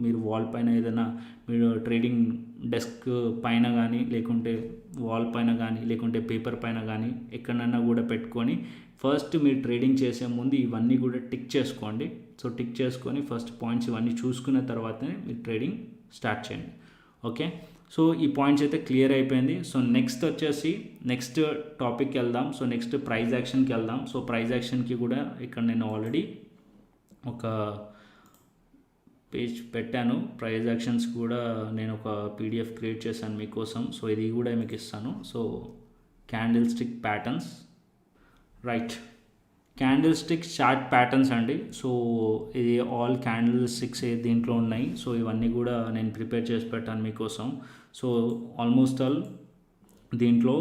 మీరు వాల్ పైన ఏదైనా మీరు ట్రేడింగ్ డెస్క్ పైన కానీ, లేకుంటే వాల్ పైన కానీ, లేకుంటే పేపర్ పైన కానీ ఎక్కడన్నా కూడా పెట్టుకొని ఫస్ట్ మీరు ట్రేడింగ్ చేసే ముందు ఇవన్నీ కూడా టిక్ చేసుకోండి. సో టిక్ చేసుకొని ఫస్ట్ పాయింట్స్ ఇవన్నీ చూసుకున్న తర్వాతనే మీరు ట్రేడింగ్ స్టార్ట్ చేయండి. ఓకే, సో ఈ పాయింట్స్ అయితే క్లియర్ అయిపోయింది. సో నెక్స్ట్ వచ్చేసి నెక్స్ట్ టాపిక్కి వెళ్దాం. సో నెక్స్ట్ ప్రైస్ యాక్షన్కి వెళ్దాం. సో ప్రైస్ యాక్షన్కి కూడా ఇక్కడ నేను ఆల్రెడీ ఒక పేజ్ పెట్టాను. ప్రైస్ యాక్షన్స్ కూడా నేను ఒక పీడిఎఫ్ క్రియేట్ చేశాను మీకోసం. సో ఇది కూడా మీకు ఇస్తాను. So candle stick patterns, right, candle stick chart patterns అండి. సో ఇది ఆల్ క్యాండిల్ స్టిక్స్ దీంట్లో ఉన్నాయి. సో ఇవన్నీ కూడా నేను ప్రిపేర్ చేసి పెట్టాను మీకోసం. సో ఆల్మోస్ట్ ఆల్ దీంట్లో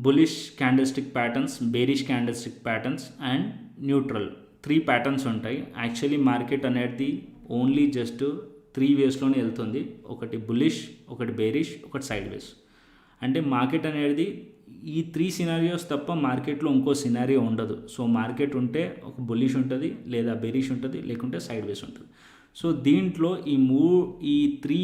bullish candle stick patterns, bearish candle stick patterns and neutral 3 patterns ఉంటాయి. యాక్చువల్లీ మార్కెట్ అనేది ఓన్లీ జస్ట్ 3 వేస్లోనే వెళ్తుంది. ఒకటి బులిష్, ఒకటి బేరిష్, ఒకటి సైడ్ వేస్. అంటే మార్కెట్ అనేది ఈ 3 సినారియోస్ తప్ప మార్కెట్లో ఇంకో సినారియో ఉండదు. సో మార్కెట్ ఉంటే ఒక బులిష్ ఉంటుంది, లేదా బేరిష్ ఉంటుంది, లేకుంటే సైడ్ వేస్ ఉంటుంది. సో దీంట్లో ఈ 3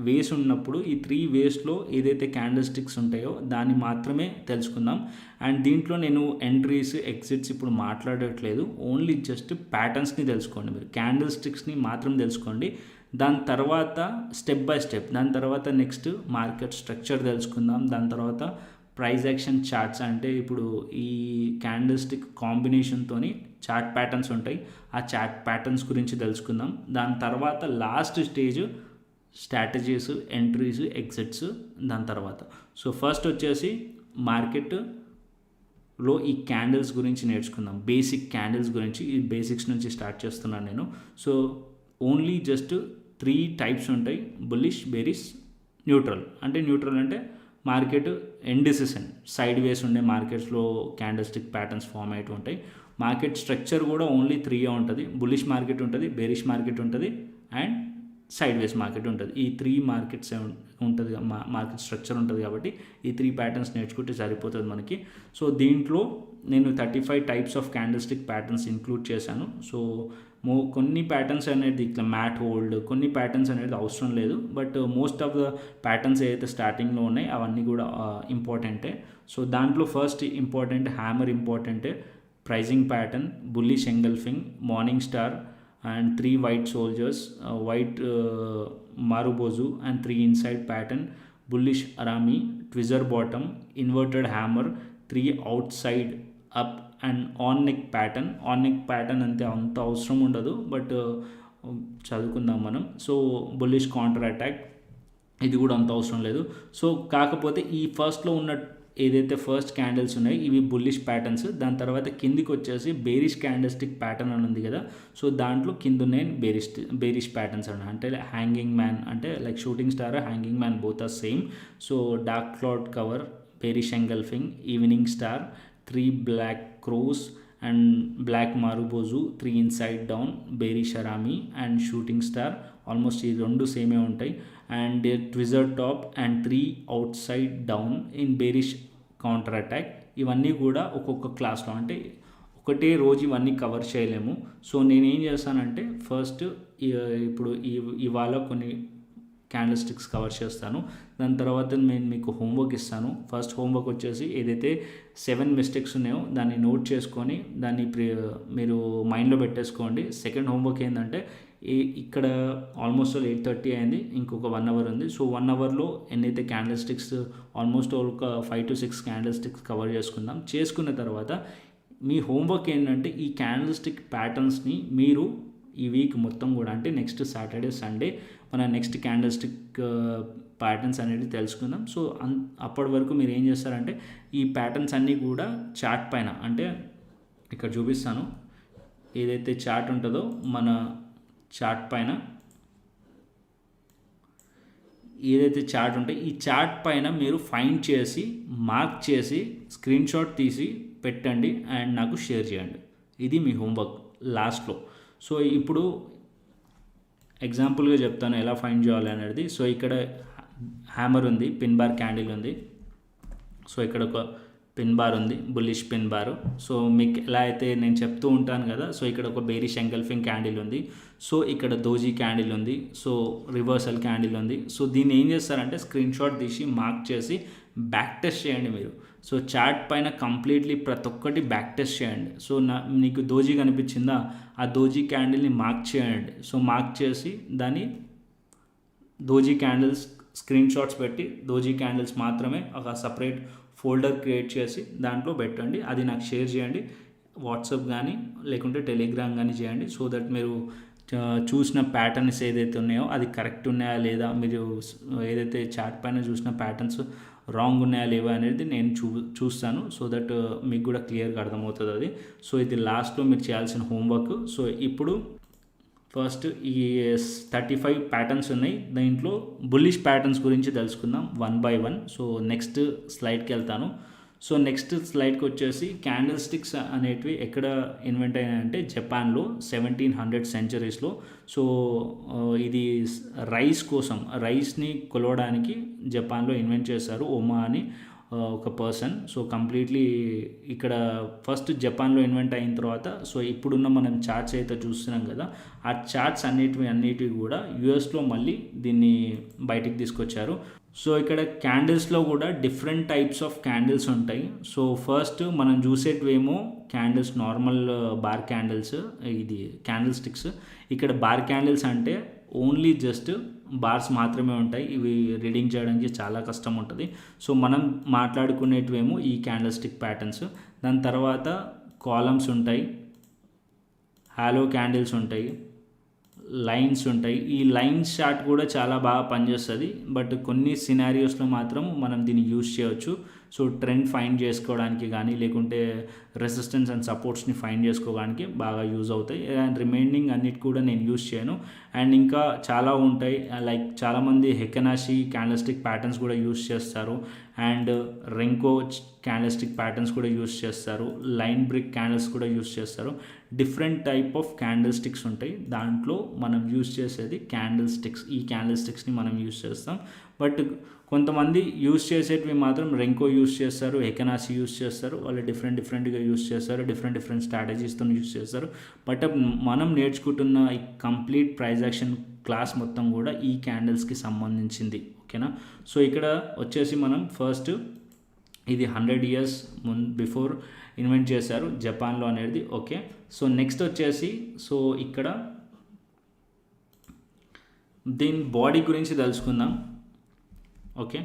వేస్ ఉన్నప్పుడు ఈ 3 వేస్లో ఏదైతే క్యాండిల్ స్టిక్స్ ఉంటాయో దాన్ని మాత్రమే తెలుసుకుందాం. అండ్ దీంట్లో నేను ఎంట్రీస్, ఎగ్జిట్స్ ఇప్పుడు మాట్లాడట్లేదు. ఓన్లీ జస్ట్ ప్యాటర్న్స్ని తెలుసుకోండి. మీరు క్యాండిల్ స్టిక్స్ని మాత్రం తెలుసుకోండి. దాని తర్వాత స్టెప్ బై స్టెప్, దాని తర్వాత నెక్స్ట్ మార్కెట్ స్ట్రక్చర్ తెలుసుకుందాం. దాని తర్వాత ప్రైస్ యాక్షన్ చార్ట్స్, అంటే ఇప్పుడు ఈ క్యాండిల్ స్టిక్ కాంబినేషన్తో చార్ట్ ప్యాటర్న్స్ ఉంటాయి. ఆ చార్ట్ ప్యాటర్న్స్ గురించి తెలుసుకుందాం. దాని తర్వాత last stage strategies, entries, exits దాని తర్వాత. సో ఫస్ట్ వచ్చేసి మార్కెట్లో ఈ క్యాండిల్స్ గురించి నేర్చుకుందాం. బేసిక్ క్యాండిల్స్ గురించి, ఈ బేసిక్స్ నుంచి స్టార్ట్ చేస్తున్నాను నేను. సో ఓన్లీ జస్ట్ 3 టైప్స్ ఉంటాయి: బుల్లిష్, బేరిష్, న్యూట్రల్. అంటే న్యూట్రల్ అంటే మార్కెట్ ఇండిసిషన్, సైడ్ వేస్ ఉండే మార్కెట్స్లో క్యాండిల్ స్టిక్ ప్యాటర్న్స్ ఫామ్ అయ్యి ఉంటాయి. మార్కెట్ స్ట్రక్చర్ కూడా ఓన్లీ 3 ఉంటుంది. బుల్లిష్ మార్కెట్ ఉంటుంది, బేరిష్ మార్కెట్ ఉంటుంది అండ్ సైడ్ వేస్ మార్కెట్ ఉంటుంది. ఈ 3 మార్కెట్స్ ఉంటుంది, మార్కెట్ స్ట్రక్చర్ ఉంటుంది. కాబట్టి ఈ 3 ప్యాటర్న్స్ నేర్చుకుంటే సరిపోతుంది మనకి. సో దీంట్లో నేను 35 types of candle stick patterns include చేశాను. సో కొన్ని ప్యాటర్న్స్ అనేది ఇట్లా మ్యాట్ హోల్డ్, కొన్ని ప్యాటర్న్స్ అనేది అవసరం లేదు. But most of the patterns ఏదైతే స్టార్టింగ్లో ఉన్నాయి అవన్నీ కూడా ఇంపార్టెంటే. సో దాంట్లో ఫస్ట్ ఇంపార్టెంట్ హ్యామర్ ఇంపార్టెంటే, piercing pattern, bullish engulfing, morning star and 3 white soldiers, white marubozu and 3 inside pattern, bullish arami, twizzler bottom, inverted hammer, 3 outside up and on neck pattern అంత అవసరం ఉండదు, బట్ చదువుకుందాం మనం. So bullish counter attack, ఇది కూడా అంత అవసరం లేదు. సో కాకపోతే ఈ ఫస్ట్లో ఉన్న ఏదైతే ఫస్ట్ క్యాండిల్స్ ఉన్నాయి ఇవి బుల్లిష్ ప్యాటర్న్స్. దాని తర్వాత కిందికి వచ్చేసి బేరిష్ క్యాండిల్ స్టిక్ ప్యాటర్న్ అని ఉంది కదా, సో దాంట్లో కింద ఉన్నాయి బేరిష్ ప్యాటర్న్స్ అన్న, అంటే హ్యాంగింగ్ మ్యాన్, అంటే like shooting star, hanging man both are same. So dark cloud cover, bearish engulfing, evening star, 3 black crows and black marubozu, 3 inside down, bearish harami and shooting star. Almost ఈ 2 సేమే ఉంటాయి. And tweezer top and 3 outside down in bearish counter attack. ఇవన్నీ కూడా ఒక్కొక్క క్లాస్లో, అంటే ఒకటే రోజు ఇవన్నీ కవర్ చేయలేము. సో నేనేం చేస్తానంటే ఫస్ట్ ఇప్పుడు ఇవాళ కొన్ని క్యాండిల్ స్టిక్స్ కవర్ చేస్తాను. దాని తర్వాత నేను మీకు హోంవర్క్ ఇస్తాను. ఫస్ట్ హోంవర్క్ వచ్చేసి ఏదైతే 7 మిస్టేక్స్ ఉన్నాయో దాన్ని నోట్ చేసుకొని దాన్ని మీరు మైండ్లో పెట్టేసుకోండి. సెకండ్ హోంవర్క్ ఏంటంటే ఇక్కడ ఆల్మోస్ట్ 8:30 అయింది, ఇంకొక 1 అవర్ ఉంది. సో 1 అవర్లో ఎన్నైతే క్యాండిల్ స్టిక్స్ ఆల్మోస్ట్ ఒక 5 to 6 క్యాండిల్ స్టిక్స్ కవర్ చేసుకున్న తర్వాత మీ హోంవర్క్ ఏంటంటే ఈ క్యాండిల్ స్టిక్ ప్యాటర్న్స్ని మీరు ఈ వీక్ మొత్తం కూడా, అంటే నెక్స్ట్ సాటర్డే సండే మన నెక్స్ట్ క్యాండిల్ స్టిక్ ప్యాటర్న్స్ అనేది తెలుసుకుందాం. సో అప్పటి వరకు మీరు ఏం చేస్తారంటే ఈ ప్యాటర్న్స్ అన్నీ కూడా చార్ట్ పైన, అంటే ఇక్కడ చూపిస్తాను, ఏదైతే చార్ట్ ఉంటుందో మన చార్ట్ పైన ఏదైతే చార్ట్ ఉంటే ఈ చార్ట్ పైన మీరు ఫైండ్ చేసి మార్క్ చేసి స్క్రీన్ షాట్ తీసి పెట్టండి అండ్ నాకు షేర్ చేయండి. ఇది మీ హోంవర్క్ లాస్ట్లో. సో ఇప్పుడు ఎగ్జాంపుల్గా చెప్తాను ఎలా ఫైండ్ చేయాలి అనేది. సో ఇక్కడ హ్యామర్ ఉంది, పిన్ బార్ క్యాండిల్ ఉంది. సో ఇక్కడ ఒక పిన్ బార్ ఉంది, బుల్లిష్ పిన్ బార్. సో మీకు ఎలా అయితే నేను చెప్తూ ఉంటాను కదా, సో ఇక్కడ ఒక బేరిష్ ఎంగల్ఫింగ్ క్యాండిల్ ఉంది. సో ఇక్కడ దోజీ క్యాండిల్ ఉంది. సో రివర్సల్ క్యాండిల్ ఉంది. సో దీన్ని ఏం చేస్తారంటే స్క్రీన్ షాట్ తీసి మార్క్ చేసి బ్యాక్ టెస్ట్ చేయండి మీరు. సో చార్ట్ పైన కంప్లీట్లీ ప్రతి ఒక్కటి బ్యాక్ టెస్ట్ చేయండి. సో నీకు దోజీ కనిపించిందా, ఆ దోజీ క్యాండిల్ని మార్క్ చేయండి. సో మార్క్ చేసి దాన్ని దోజీ క్యాండిల్స్ స్క్రీన్ షాట్స్ పెట్టి దోజీ క్యాండిల్స్ మాత్రమే ఒక సపరేట్ ఫోల్డర్ క్రియేట్ చేసి దాంట్లో పెట్టండి. అది నాకు షేర్ చేయండి, వాట్సాప్ కానీ లేకుంటే టెలిగ్రామ్ కానీ చేయండి. సో దట్ మీరు చూసిన ప్యాటర్న్స్ ఏదైతే ఉన్నాయో అది కరెక్ట్ ఉన్నాయా లేదా, మీరు ఏదైతే చార్ట్ పైన చూసిన ప్యాటర్న్స్ రాంగ్ ఉన్నాయా లేవా అనేది నేను చూస్తాను. సో దట్ మీకు కూడా క్లియర్గా అర్థమవుతుంది అది. సో ఇది లాస్ట్లో మీరు చేయాల్సిన హోంవర్క్. సో ఇప్పుడు ఫస్ట్ ఈ 35 ప్యాటర్న్స్ ఉన్నాయి, దీంట్లో బుల్లిష్ ప్యాటర్న్స్ గురించి తెలుసుకుందాం 1 by 1. సో నెక్స్ట్ స్లైడ్కి వెళ్తాను. సో నెక్స్ట్ స్లైడ్కి వచ్చేసి క్యాండిల్ స్టిక్స్ అనేటివి ఎక్కడ ఇన్వెంట్ అయినాయంటే జపాన్లో 1700 సెంచరీస్లో. సో ఇది రైస్ కోసం, రైస్ని కొలవడానికి జపాన్లో ఇన్వెంట్ చేశారు ఒమా అని ఒక పర్సన్. సో కంప్లీట్లీ ఇక్కడ ఫస్ట్ జపాన్లో ఇన్వెంట్ అయిన తర్వాత సో ఇప్పుడున్న మనం చార్ట్స్ అయితే చూస్తున్నాం కదా, ఆ చార్ట్స్ అన్నిటివి కూడా యూఎస్లో మళ్ళీ దీన్ని బయటికి తీసుకొచ్చారు. సో ఇక్కడ క్యాండిల్స్లో కూడా డిఫరెంట్ టైప్స్ ఆఫ్ క్యాండిల్స్ ఉంటాయి. సో ఫస్ట్ మనం చూసేటివేమో క్యాండిల్స్ నార్మల్ బార్ క్యాండిల్స్, ఇది క్యాండిల్ స్టిక్స్. ఇక్కడ బార్ క్యాండిల్స్ అంటే ఓన్లీ జస్ట్ బార్స్ మాత్రమే ఉంటాయి, ఇవి రీడింగ్ చేయడానికి చాలా కష్టం ఉంటుంది. సో మనం మాట్లాడుకునేటివేమో ఈ క్యాండిల్ స్టిక్ ప్యాటర్న్స్. దాని తర్వాత కాలమ్స్ ఉంటాయి, హాలో క్యాండిల్స్ ఉంటాయి, లైన్స్ ఉంటాయి. ఈ లైన్స్ చార్ట్ కూడా చాలా బాగా పనిచేస్తుంది. బట్ కొన్ని సినారియోస్లో మాత్రం మనం దీన్ని యూజ్ చేయవచ్చు. సో ట్రెండ్ ఫైండ్ చేసుకోవడానికి కానీ లేకుంటే రెసిస్టెన్స్ అండ్ సపోర్ట్స్ని ఫైండ్ చేసుకోవడానికి బాగా యూజ్ అవుతాయి. అండ్ రిమైనింగ్ అన్నిటి కూడా నేను యూజ్ చేయను. అండ్ ఇంకా చాలా ఉంటాయి, లైక్ చాలామంది హెకనాషి క్యాండల్స్టిక్ ప్యాటర్న్స్ కూడా యూజ్ చేస్తారు. అండ్ రెంకో క్యాండల్స్టిక్ ప్యాటర్న్స్ కూడా యూజ్ చేస్తారు. లైన్ బ్రిక్ క్యాండిల్స్ కూడా యూజ్ చేస్తారు. Different type of candle sticks ఉంటాయి. దాంట్లో మనం యూజ్ చేసేది క్యాండిల్ స్టిక్స్. ఈ క్యాండిల్ స్టిక్స్ని మనం యూజ్ చేస్తాం. బట్ కొంతమంది యూజ్ చేసేటివి మాత్రం రెంకో యూజ్ చేస్తారు, హెకనాసి యూజ్ చేస్తారు. వాళ్ళు డిఫరెంట్గా యూజ్ చేస్తారు, డిఫరెంట్ స్ట్రాటజీస్తో యూజ్ చేస్తారు. బట్ మనం నేర్చుకుంటున్న ఈ కంప్లీట్ ప్రైస్ యాక్షన్ క్లాస్ మొత్తం కూడా ఈ క్యాండిల్స్కి సంబంధించింది. ఓకేనా? సో ఇక్కడ వచ్చేసి మనం ఫస్ట్ ఇది 100 years బిఫోర్ ఇన్వెంట్ చేశారు జపాన్లో అనేది. ఓకే, సో నెక్స్ట్ వచ్చేసి సో ఇక్కడ దీని బాడీ గురించి తెలుసుకుందాం. Okay,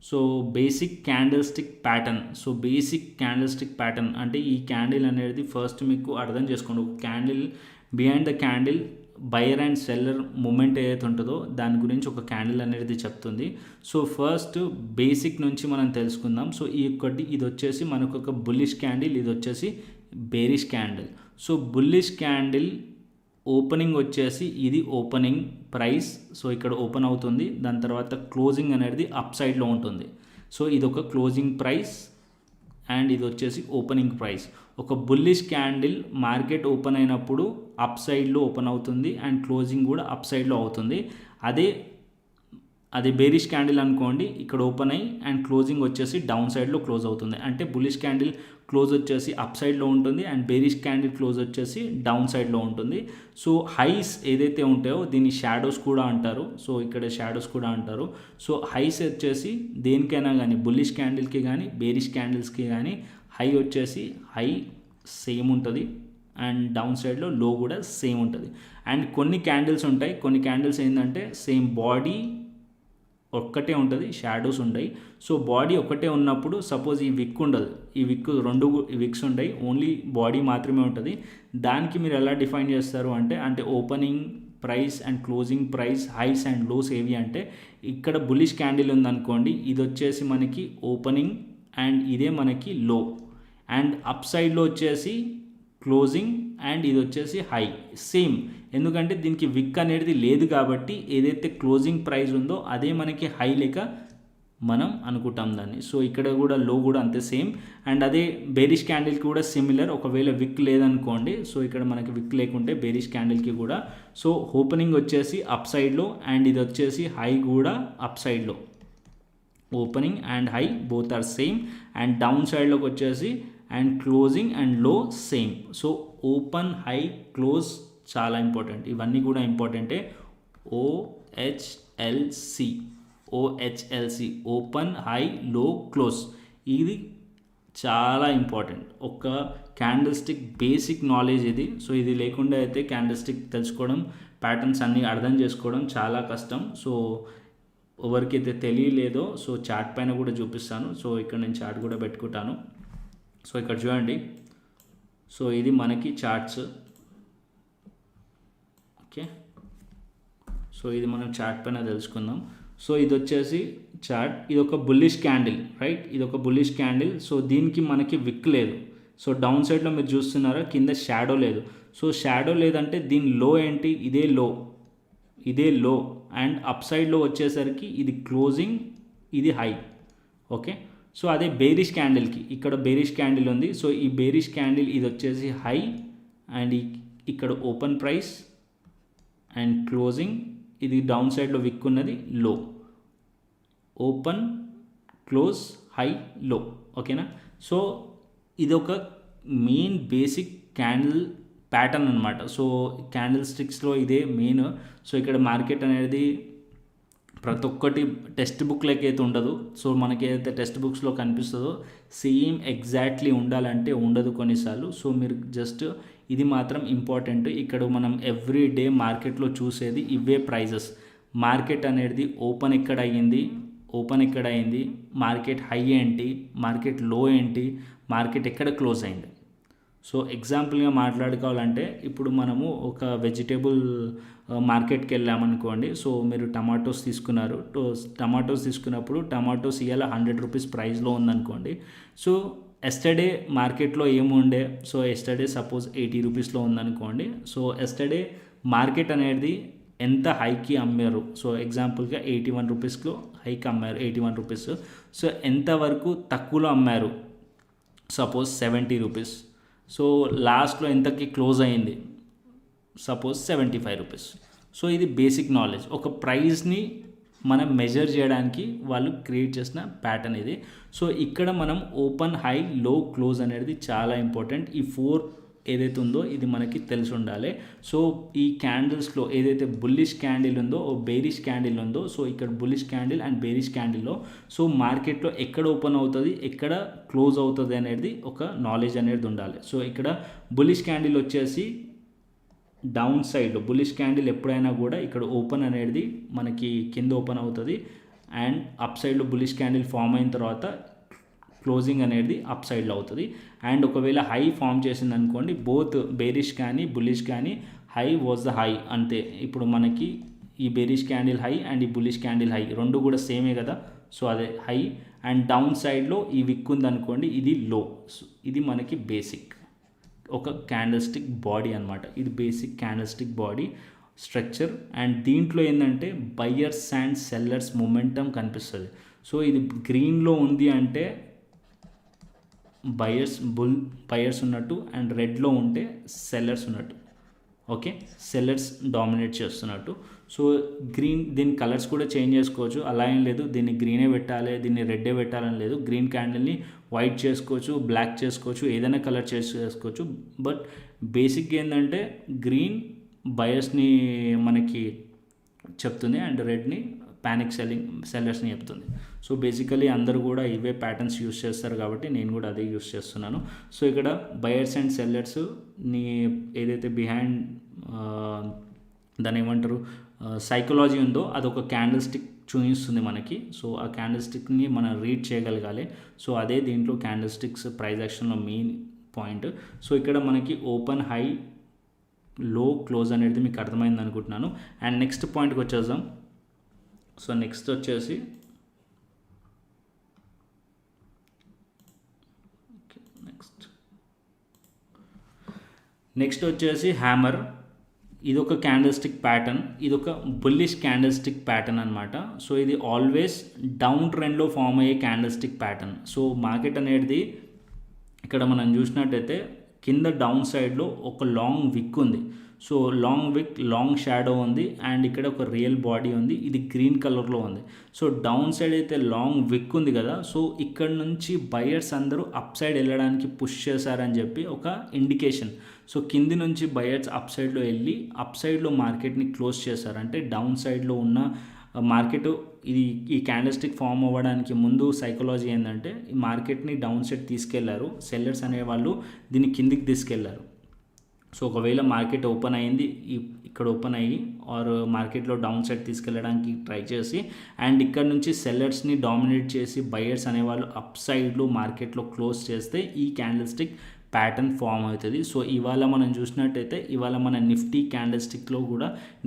so basic candle stick pattern. So basic candle stick pattern అంటే ఈ క్యాండిల్ అనేది ఫస్ట్ మీకు అర్థం చేసుకోండి. ఒక candle behind the candle buyer and seller movement ఏదైతే ఉంటుందో దాని గురించి ఒక క్యాండిల్ అనేది చెప్తుంది. సో ఫస్ట్ బేసిక్ నుంచి మనం తెలుసుకుందాం. సో ఇది వచ్చేసి మనకు ఒక బుల్లిష్ క్యాండిల్, ఇది వచ్చేసి bearish candle. So bullish candle opening వచ్చేసి ఇది ఓపెనింగ్ ప్రైస్. సో ఇక్కడ ఓపెన్ అవుతుంది, దాని తర్వాత క్లోజింగ్ అనేది అప్ సైడ్లో ఉంటుంది. సో ఇది ఒక క్లోజింగ్ ప్రైస్ అండ్ ఇది వచ్చేసి ఓపెనింగ్ ప్రైస్. ఒక బుల్లిష్ క్యాండిల్ మార్కెట్ ఓపెన్ అయినప్పుడు అప్ సైడ్లో ఓపెన్ అవుతుంది అండ్ క్లోజింగ్ కూడా అప్ సైడ్లో అవుతుంది. అదే బేరిష్ క్యాండిల్ అనుకోండి, ఇక్కడ ఓపెన్ అయ్యి అండ్ క్లోజింగ్ వచ్చేసి డౌన్ సైడ్లో క్లోజ్ అవుతుంది. అంటే బుల్లిష్ క్యాండిల్ క్లోజ్ వచ్చేసి అప్ సైడ్లో ఉంటుంది అండ్ బేరిష్ క్యాండిల్ క్లోజ్ వచ్చేసి డౌన్ సైడ్లో ఉంటుంది. సో హైస్ ఏదైతే ఉంటాయో దీన్ని షాడోస్ కూడా అంటారు. సో ఇక్కడ షాడోస్ కూడా అంటారు. సో హైస్ వచ్చేసి దేనికైనా కానీ బుల్లిష్ క్యాండిల్కి కానీ బేరిష్ క్యాండిల్స్కి కానీ హై వచ్చేసి హై సేమ్ ఉంటుంది అండ్ డౌన్ సైడ్లో లో కూడా సేమ్ ఉంటుంది. అండ్ కొన్ని క్యాండిల్స్ ఉంటాయి, కొన్ని క్యాండిల్స్ ఏంటంటే సేమ్ బాడీ ఒక్కటే ఉంటుంది, షాడోస్ ఉంటాయి. సో బాడీ ఒక్కటే ఉన్నప్పుడు సపోజ్ ఈ విక్ ఉండదు, ఈ రెండు విక్స్ ఉంటాయి, ఓన్లీ బాడీ మాత్రమే ఉంటుంది. దానికి మీరు ఎలా డిఫైన్ చేస్తారు అంటే opening price and closing price highs and lows ఏవి అంటే ఇక్కడ బుల్లిష్ క్యాండిల్ ఉందనుకోండి, ఇది వచ్చేసి మనకి ఓపెనింగ్ అండ్ ఇదే మనకి లో. అండ్ అప్ సైడ్లో వచ్చేసి క్లోజింగ్ అండ్ ఇది వచ్చేసి హై సేమ్. ఎందుకంటే దీనికి విక్ అనేది లేదు కాబట్టి ఏదైతే క్లోజింగ్ ప్రైస్ ఉందో అదే మనకి హై లేక మనం అనుకుంటాం దాన్ని. సో ఇక్కడ కూడా లో కూడా అంతే సేమ్. అండ్ అదే బేరిష్ క్యాండిల్కి కూడా సిమిలర్. ఒకవేళ విక్ లేదనుకోండి, సో ఇక్కడ మనకి విక్ లేకుంటే బేరిష్ క్యాండిల్కి కూడా సో ఓపెనింగ్ వచ్చేసి అప్ సైడ్లో అండ్ ఇది వచ్చేసి హై కూడా అప్ సైడ్లో. Opening and high both are same. And down సైడ్లోకి వచ్చేసి and closing and low same. So open high close చాలా ఇంపార్టెంట్, ఇవన్నీ కూడా ఇంపార్టెంటే. OHLC open high low close, ఇది చాలా ఇంపార్టెంట్. ఒక క్యాండిల్ స్టిక్ బేసిక్ నాలెడ్జ్ ఇది. సో ఇది లేకుండా అయితే క్యాండిల్ స్టిక్ తెలుసుకోవడం, ప్యాటర్న్స్ అన్నీ అర్థం చేసుకోవడం చాలా కష్టం. సో ఎవరికైతే తెలియలేదో సో చార్ట్ పైన కూడా చూపిస్తాను. సో ఇక్కడ నేను చార్ట్ కూడా పెట్టుకుంటాను. సో ఇక్కడ చూడండి, సో ఇది మనకి చార్ట్స్. ఓకే, సో ఇది మనం చార్ట్ పైన తెలుసుకుందాం. సో ఇది వచ్చేసి చార్ట్, ఇది ఒక బుల్లిష్ క్యాండిల్, రైట్? ఇది ఒక బుల్లిష్ క్యాండిల్. సో దీనికి మనకి విక్ లేదు. సో డౌన్ సైడ్లో మీరు చూస్తున్నారా, కింద షాడో లేదు. సో షాడో లేదంటే దీని లో ఏంటి, ఇదే లో అండ్ అప్ సైడ్లో వచ్చేసరికి ఇది క్లోజింగ్, ఇది హై. ఓకే, సో అదే బేరిష్ క్యాండిల్కి ఇక్కడ బేరిష్ క్యాండిల్ ఉంది. సో ఈ బేరిష్ క్యాండిల్ ఇది వచ్చేసి హై అండ్ ఇక్కడ ఓపెన్ ప్రైస్ అండ్ క్లోజింగ్, ఇది డౌన్ సైడ్లో విక్ ఉన్నది లో. ఓపెన్ క్లోజ్ హై లో. ఓకేనా? సో ఇది ఒక మెయిన్ బేసిక్ క్యాండిల్ ప్యాటర్న్ అనమాట. సో క్యాండిల్ స్టిక్స్లో ఇదే మెయిన్. సో ఇక్కడ మార్కెట్ అనేది ప్రతి ఒక్కటి టెక్స్ట్ బుక్లోకి అయితే ఉండదు. సో మనకి ఏదైతే టెక్స్ట్ బుక్స్లో కనిపిస్తుందో సేమ్ ఎగ్జాక్ట్లీ ఉండాలంటే ఉండదు కొన్నిసార్లు. సో మీరు జస్ట్ ఇది మాత్రం ఇంపార్టెంట్. ఇక్కడ మనం ఎవ్రీ డే మార్కెట్లో చూసేది ఇవే ప్రైజెస్. మార్కెట్ అనేది ఓపెన్ ఎక్కడ అయ్యింది, మార్కెట్ హై ఏంటి, మార్కెట్ లో ఏంటి, మార్కెట్ ఎక్కడ క్లోజ్ అయింది. సో ఎగ్జాంపుల్గా మాట్లాడుకోవాలంటే ఇప్పుడు మనము ఒక వెజిటేబుల్ మార్కెట్కి వెళ్ళామనుకోండి. సో మీరు టమాటోస్ తీసుకున్నారు. టమాటోస్ తీసుకున్నప్పుడు టమాటోస్ ఇవాళ 100 రూపీస్ ప్రైస్లో ఉందనుకోండి. సో ఎస్టర్డే మార్కెట్లో ఏముండే, సో ఎస్టర్డే సపోజ్ 80 రూపీస్లో ఉందనుకోండి. సో ఎస్టర్డే మార్కెట్ అనేది ఎంత హైకి అమ్మారు, సో ఎగ్జాంపుల్గా 81 రూపీస్లో హైకి అమ్మారు 81 రూపీస్. సో ఎంతవరకు తక్కువలో అమ్మారు, సపోజ్ 70 రూపీస్. సో లాస్ట్లో ఎంతకి క్లోజ్ అయింది, సపోజ్ 75 రూపీస్. సో ఇది బేసిక్ నాలెడ్జ్. ఒక ప్రైస్ని మనం మెజర్ చేయడానికి వాళ్ళు క్రియేట్ చేసిన ప్యాటర్న్ ఇది. సో ఇక్కడ మనం ఓపెన్, హై, లో, క్లోజ్ అనేది చాలా ఇంపార్టెంట్. ఈ 4 ఏదైతే ఉందో ఇది మనకి తెలిసి ఉండాలి. సో ఈ క్యాండిల్స్లో ఏదైతే బుల్లిష్ క్యాండిల్ ఉందో, బేరిష్ క్యాండిల్ ఉందో, సో ఇక్కడ బుల్లిష్ క్యాండిల్ అండ్ బేరిష్ క్యాండిల్లో సో మార్కెట్లో ఎక్కడ ఓపెన్ అవుతుంది, ఎక్కడ క్లోజ్ అవుతుంది అనేది ఒక నాలెడ్జ్ అనేది ఉండాలి. సో ఇక్కడ బుల్లిష్ క్యాండిల్ వచ్చేసి డౌన్ సైడ్లో, బుల్లిష్ క్యాండిల్ ఎప్పుడైనా కూడా ఇక్కడ ఓపెన్ అనేది మనకి కింద ఓపెన్ అవుతుంది అండ్ అప్ సైడ్లో బుల్లిష్ క్యాండిల్ ఫామ్ అయిన తర్వాత క్లోజింగ్ అనేది అప్ సైడ్లో అవుతుంది. అండ్ ఒకవేళ హై ఫామ్ చేసింది అనుకోండి, బోత్ బేరిష్ కానీ బుల్లిష్ కానీ హై వాజ్ ద హై అంతే. ఇప్పుడు మనకి ఈ బేరిష్ క్యాండిల్ హై అండ్ ఈ బుల్లిష్ క్యాండిల్ హై రెండు కూడా సేమే కదా. సో అదే హై. అండ్ డౌన్ సైడ్లో ఈ విక్ ఉందనుకోండి, ఇది లో. సో ఇది మనకి బేసిక్ ఒక క్యాండిల్స్టిక్ బాడీ అనమాట. ఇది basic candlestick body structure. And దీంట్లో ఏంటంటే బయ్యర్స్ అండ్ సెల్లర్స్ మొమెంటం కనిపిస్తుంది. సో ఇది గ్రీన్లో ఉంది అంటే బయర్స్ ఉన్నట్టు అండ్ రెడ్లో ఉంటే సెల్లర్స్ ఉన్నట్టు. ఓకే, సెల్లర్స్ డామినేట్ చేస్తున్నట్టు. సో గ్రీన్, దీని కలర్స్ కూడా చేంజ్ చేసుకోవచ్చు, అలా ఏం లేదు దీన్ని గ్రీనే పెట్టాలి దీన్ని రెడ్డే పెట్టాలని లేదు. గ్రీన్ క్యాండిల్ని వైట్ చేసుకోవచ్చు, బ్లాక్ చేసుకోవచ్చు, ఏదైనా కలర్ చేసుకోవచ్చు. బట్ బేసిక్గా ఏంటంటే గ్రీన్ బయర్స్ని మనకి చెప్తుంది అండ్ రెడ్ని ప్యానిక్ సెల్లర్స్ని చెప్తుంది. సో బేసికలీ అందరూ కూడా ఇవే ప్యాటర్న్స్ యూస్ చేస్తారు కాబట్టి నేను కూడా అదే యూస్ చేస్తున్నాను. సో ఇక్కడ బయర్స్ అండ్ సెల్లర్స్ని ఏదైతే బిహైండ్ దాన్ని ఏమంటారు సైకాలజీ ఉందో అదొక క్యాండిల్ స్టిక్ చూపిస్తుంది మనకి. సో ఆ క్యాండిల్ స్టిక్ని మనం రీడ్ చేయగలగాలి. సో అదే దీంట్లో క్యాండిల్ స్టిక్స్ ప్రైస్ యాక్షన్లో మెయిన్ పాయింట్. సో ఇక్కడ మనకి ఓపెన్, హై, లో, క్లోజ్ అనేది మీకు అర్థమైంది అనుకుంటున్నాను. అండ్ నెక్స్ట్ పాయింట్కి వచ్చేద్దాం. సో నెక్స్ట్ వచ్చేసి హ్యామర్. ఇది ఒక క్యాండిల్స్టిక్ ప్యాటర్న్, ఇది ఒక బుల్లిష్ క్యాండిల్స్టిక్ ప్యాటర్న్ అనమాట. సో ఇది ఆల్వేస్ డౌన్ ట్రెండ్లో ఫామ్ అయ్యే క్యాండిల్స్టిక్ ప్యాటర్న్. సో మార్కెట్ అనేది ఇక్కడ మనం చూసినట్టయితే కింద డౌన్ సైడ్లో ఒక లాంగ్ విక్ ఉంది. సో లాంగ్ విక్, లాంగ్ షాడో ఉంది అండ్ ఇక్కడ ఒక రియల్ బాడీ ఉంది, ఇది గ్రీన్ కలర్లో ఉంది. సో డౌన్ సైడ్ అయితే లాంగ్ విక్ ఉంది కదా. సో ఇక్కడ నుంచి బయర్స్ అందరూ అప్ సైడ్ వెళ్ళడానికి పుష్ చేశారని చెప్పి ఒక ఇండికేషన్. సో కింది నుంచి బయర్స్ అప్ సైడ్లో వెళ్ళి అప్ సైడ్లో మార్కెట్ని క్లోజ్ చేశారు. అంటే డౌన్ సైడ్లో ఉన్న మార్కెట్ ఈ క్యాండిల్స్టిక్ ఫామ్ అవ్వడానికి ముందు సైకాలజీ ఏంటంటే ఈ మార్కెట్ని డౌన్ సైడ్ తీసుకెళ్లారు సెల్లర్స్ అనేవాళ్ళు, దీన్ని కిందికి తీసుకెళ్లారు. సో ఒకవేళ మార్కెట్ ఓపెన్ అయింది, ఇక్కడ ఓపెన్ అయ్యి ఆర్ మార్కెట్లో డౌన్ సైడ్ తీసుకెళ్ళడానికి ట్రై చేసి అండ్ ఇక్కడ నుంచి సెల్లర్స్ని డామినేట్ చేసి బయర్స్ అనేవాళ్ళు అప్ సైడ్లో మార్కెట్లో క్లోజ్ చేస్తే ఈ క్యాండిల్స్టిక్ ప్యాటర్న్ ఫామ్ అవుతుంది. సో ఇవాళ మనం చూసినట్టయితే ఇవాళ మన